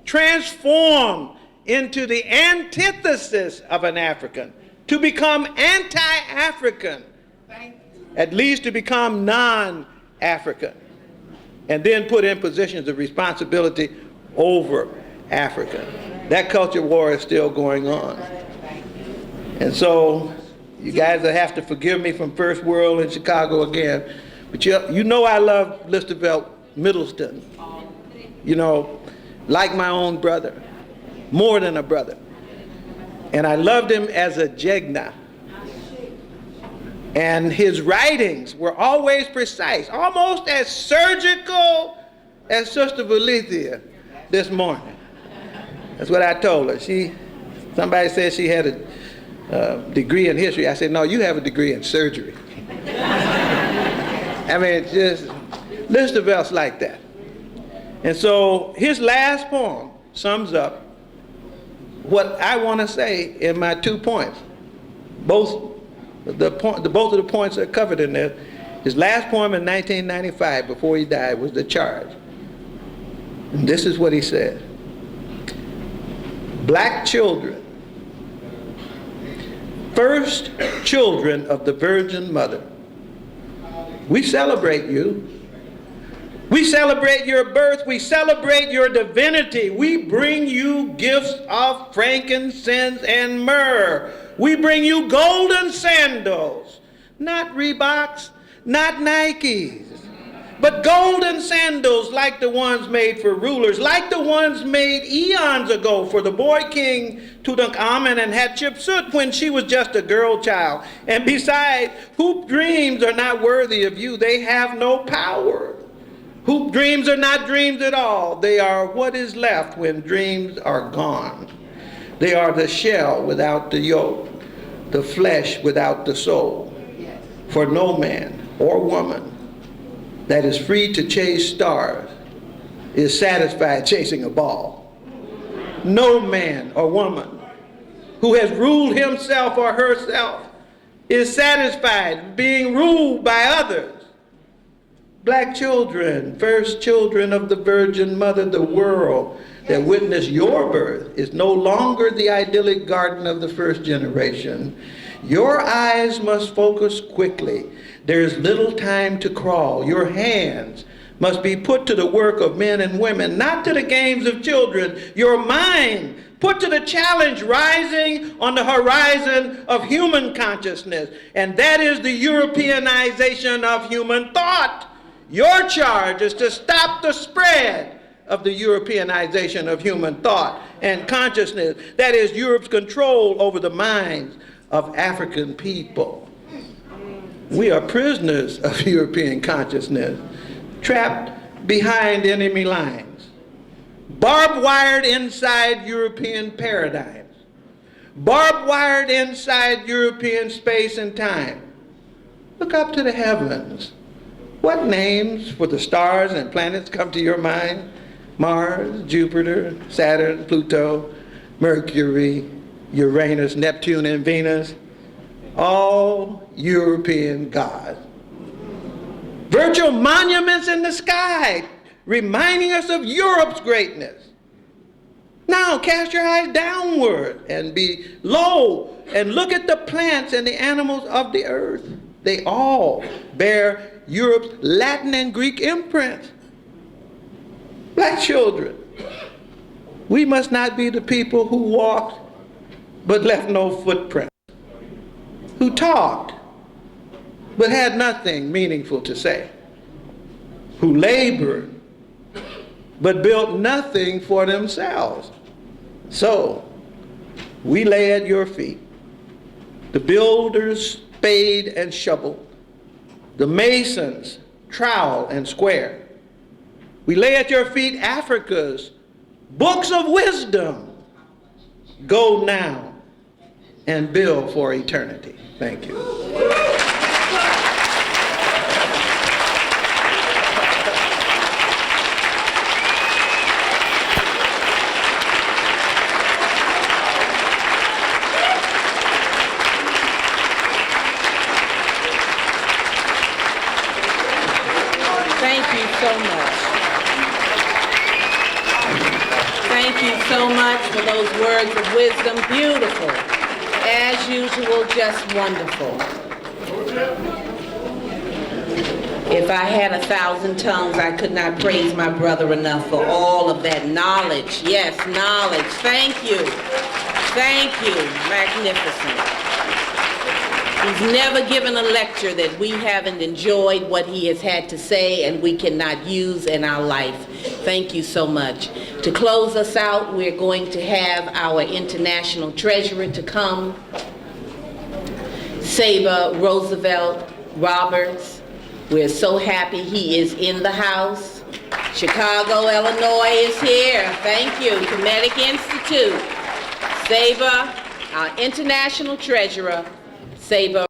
transformed into the antithesis of an African, to become anti-African, at least to become non-African, and then put in positions of responsibility over Africa. That culture war is still going on. And so you guys will have to forgive me from First World in Chicago again, but you know I love Listervelt Middleton, you know, like my own brother, more than a brother. And I loved him as a Jigna. And his writings were always precise, almost as surgical as Sister Valencia this morning. That's what I told her. Somebody said she had a degree in history. I said, no, you have a degree in surgery. I mean, just Listervelt's like that. And so his last poem sums up what I want to say in my 2 points. Both of the points are covered in there. His last poem in 1995, before he died, was The Charge. And this is what he said. Black children, first children of the Virgin Mother, we celebrate you. We celebrate your birth. We celebrate your divinity. We bring you gifts of frankincense and myrrh. We bring you golden sandals, not Reeboks, not Nikes, but golden sandals like the ones made for rulers, like the ones made eons ago for the boy king Tutankhamun and Hatshepsut when she was just a girl child. And besides, hoop dreams are not worthy of you. They have no power. Hoop dreams are not dreams at all. They are what is left when dreams are gone. They are the shell without the yolk, the flesh without the soul. For no man or woman that is free to chase stars is satisfied chasing a ball. No man or woman who has ruled himself or herself is satisfied being ruled by others. Black children, first children of the Virgin Mother, the world that witnessed your birth is no longer the idyllic garden of the first generation. Your eyes must focus quickly. There is little time to crawl. Your hands must be put to the work of men and women, not to the games of children. Your mind put to the challenge rising on the horizon of human consciousness, and that is the Europeanization of human thought. Your charge is to stop the spread of the Europeanization of human thought and consciousness. That is Europe's control over the minds of African people. We are prisoners of European consciousness, trapped behind enemy lines, barbed wired inside European paradigms, barbed wired inside European space and time. Look up to the heavens. What names for the stars and planets come to your mind? Mars, Jupiter, Saturn, Pluto, Mercury, Uranus, Neptune, and Venus. All European gods. Virtual monuments in the sky, reminding us of Europe's greatness. Now cast your eyes downward and below and look at the plants and the animals of the earth. They all bear Europe's Latin and Greek imprint. Black children, we must not be the people who walked but left no footprint, who talked but had nothing meaningful to say, who labored but built nothing for themselves. So we lay at your feet the builder's spade and shovel, the Masons, trowel and square. We lay at your feet Africa's books of wisdom. Go now and build for eternity. Thank you. Thank you so much. Thank you so much for those words of wisdom. Beautiful. As usual, just wonderful. If I had 1,000 tongues, I could not praise my brother enough for all of that knowledge. Yes, knowledge. Thank you. Thank you. Magnificent. He's never given a lecture that we haven't enjoyed what he has had to say and we cannot use in our life. Thank you so much. To close us out, we're going to have our international treasurer to come, Sabre Roosevelt Roberts. We're so happy he is in the house. Chicago, Illinois is here. Thank you. Kemetic Institute. Sabre, our international treasurer, Sabre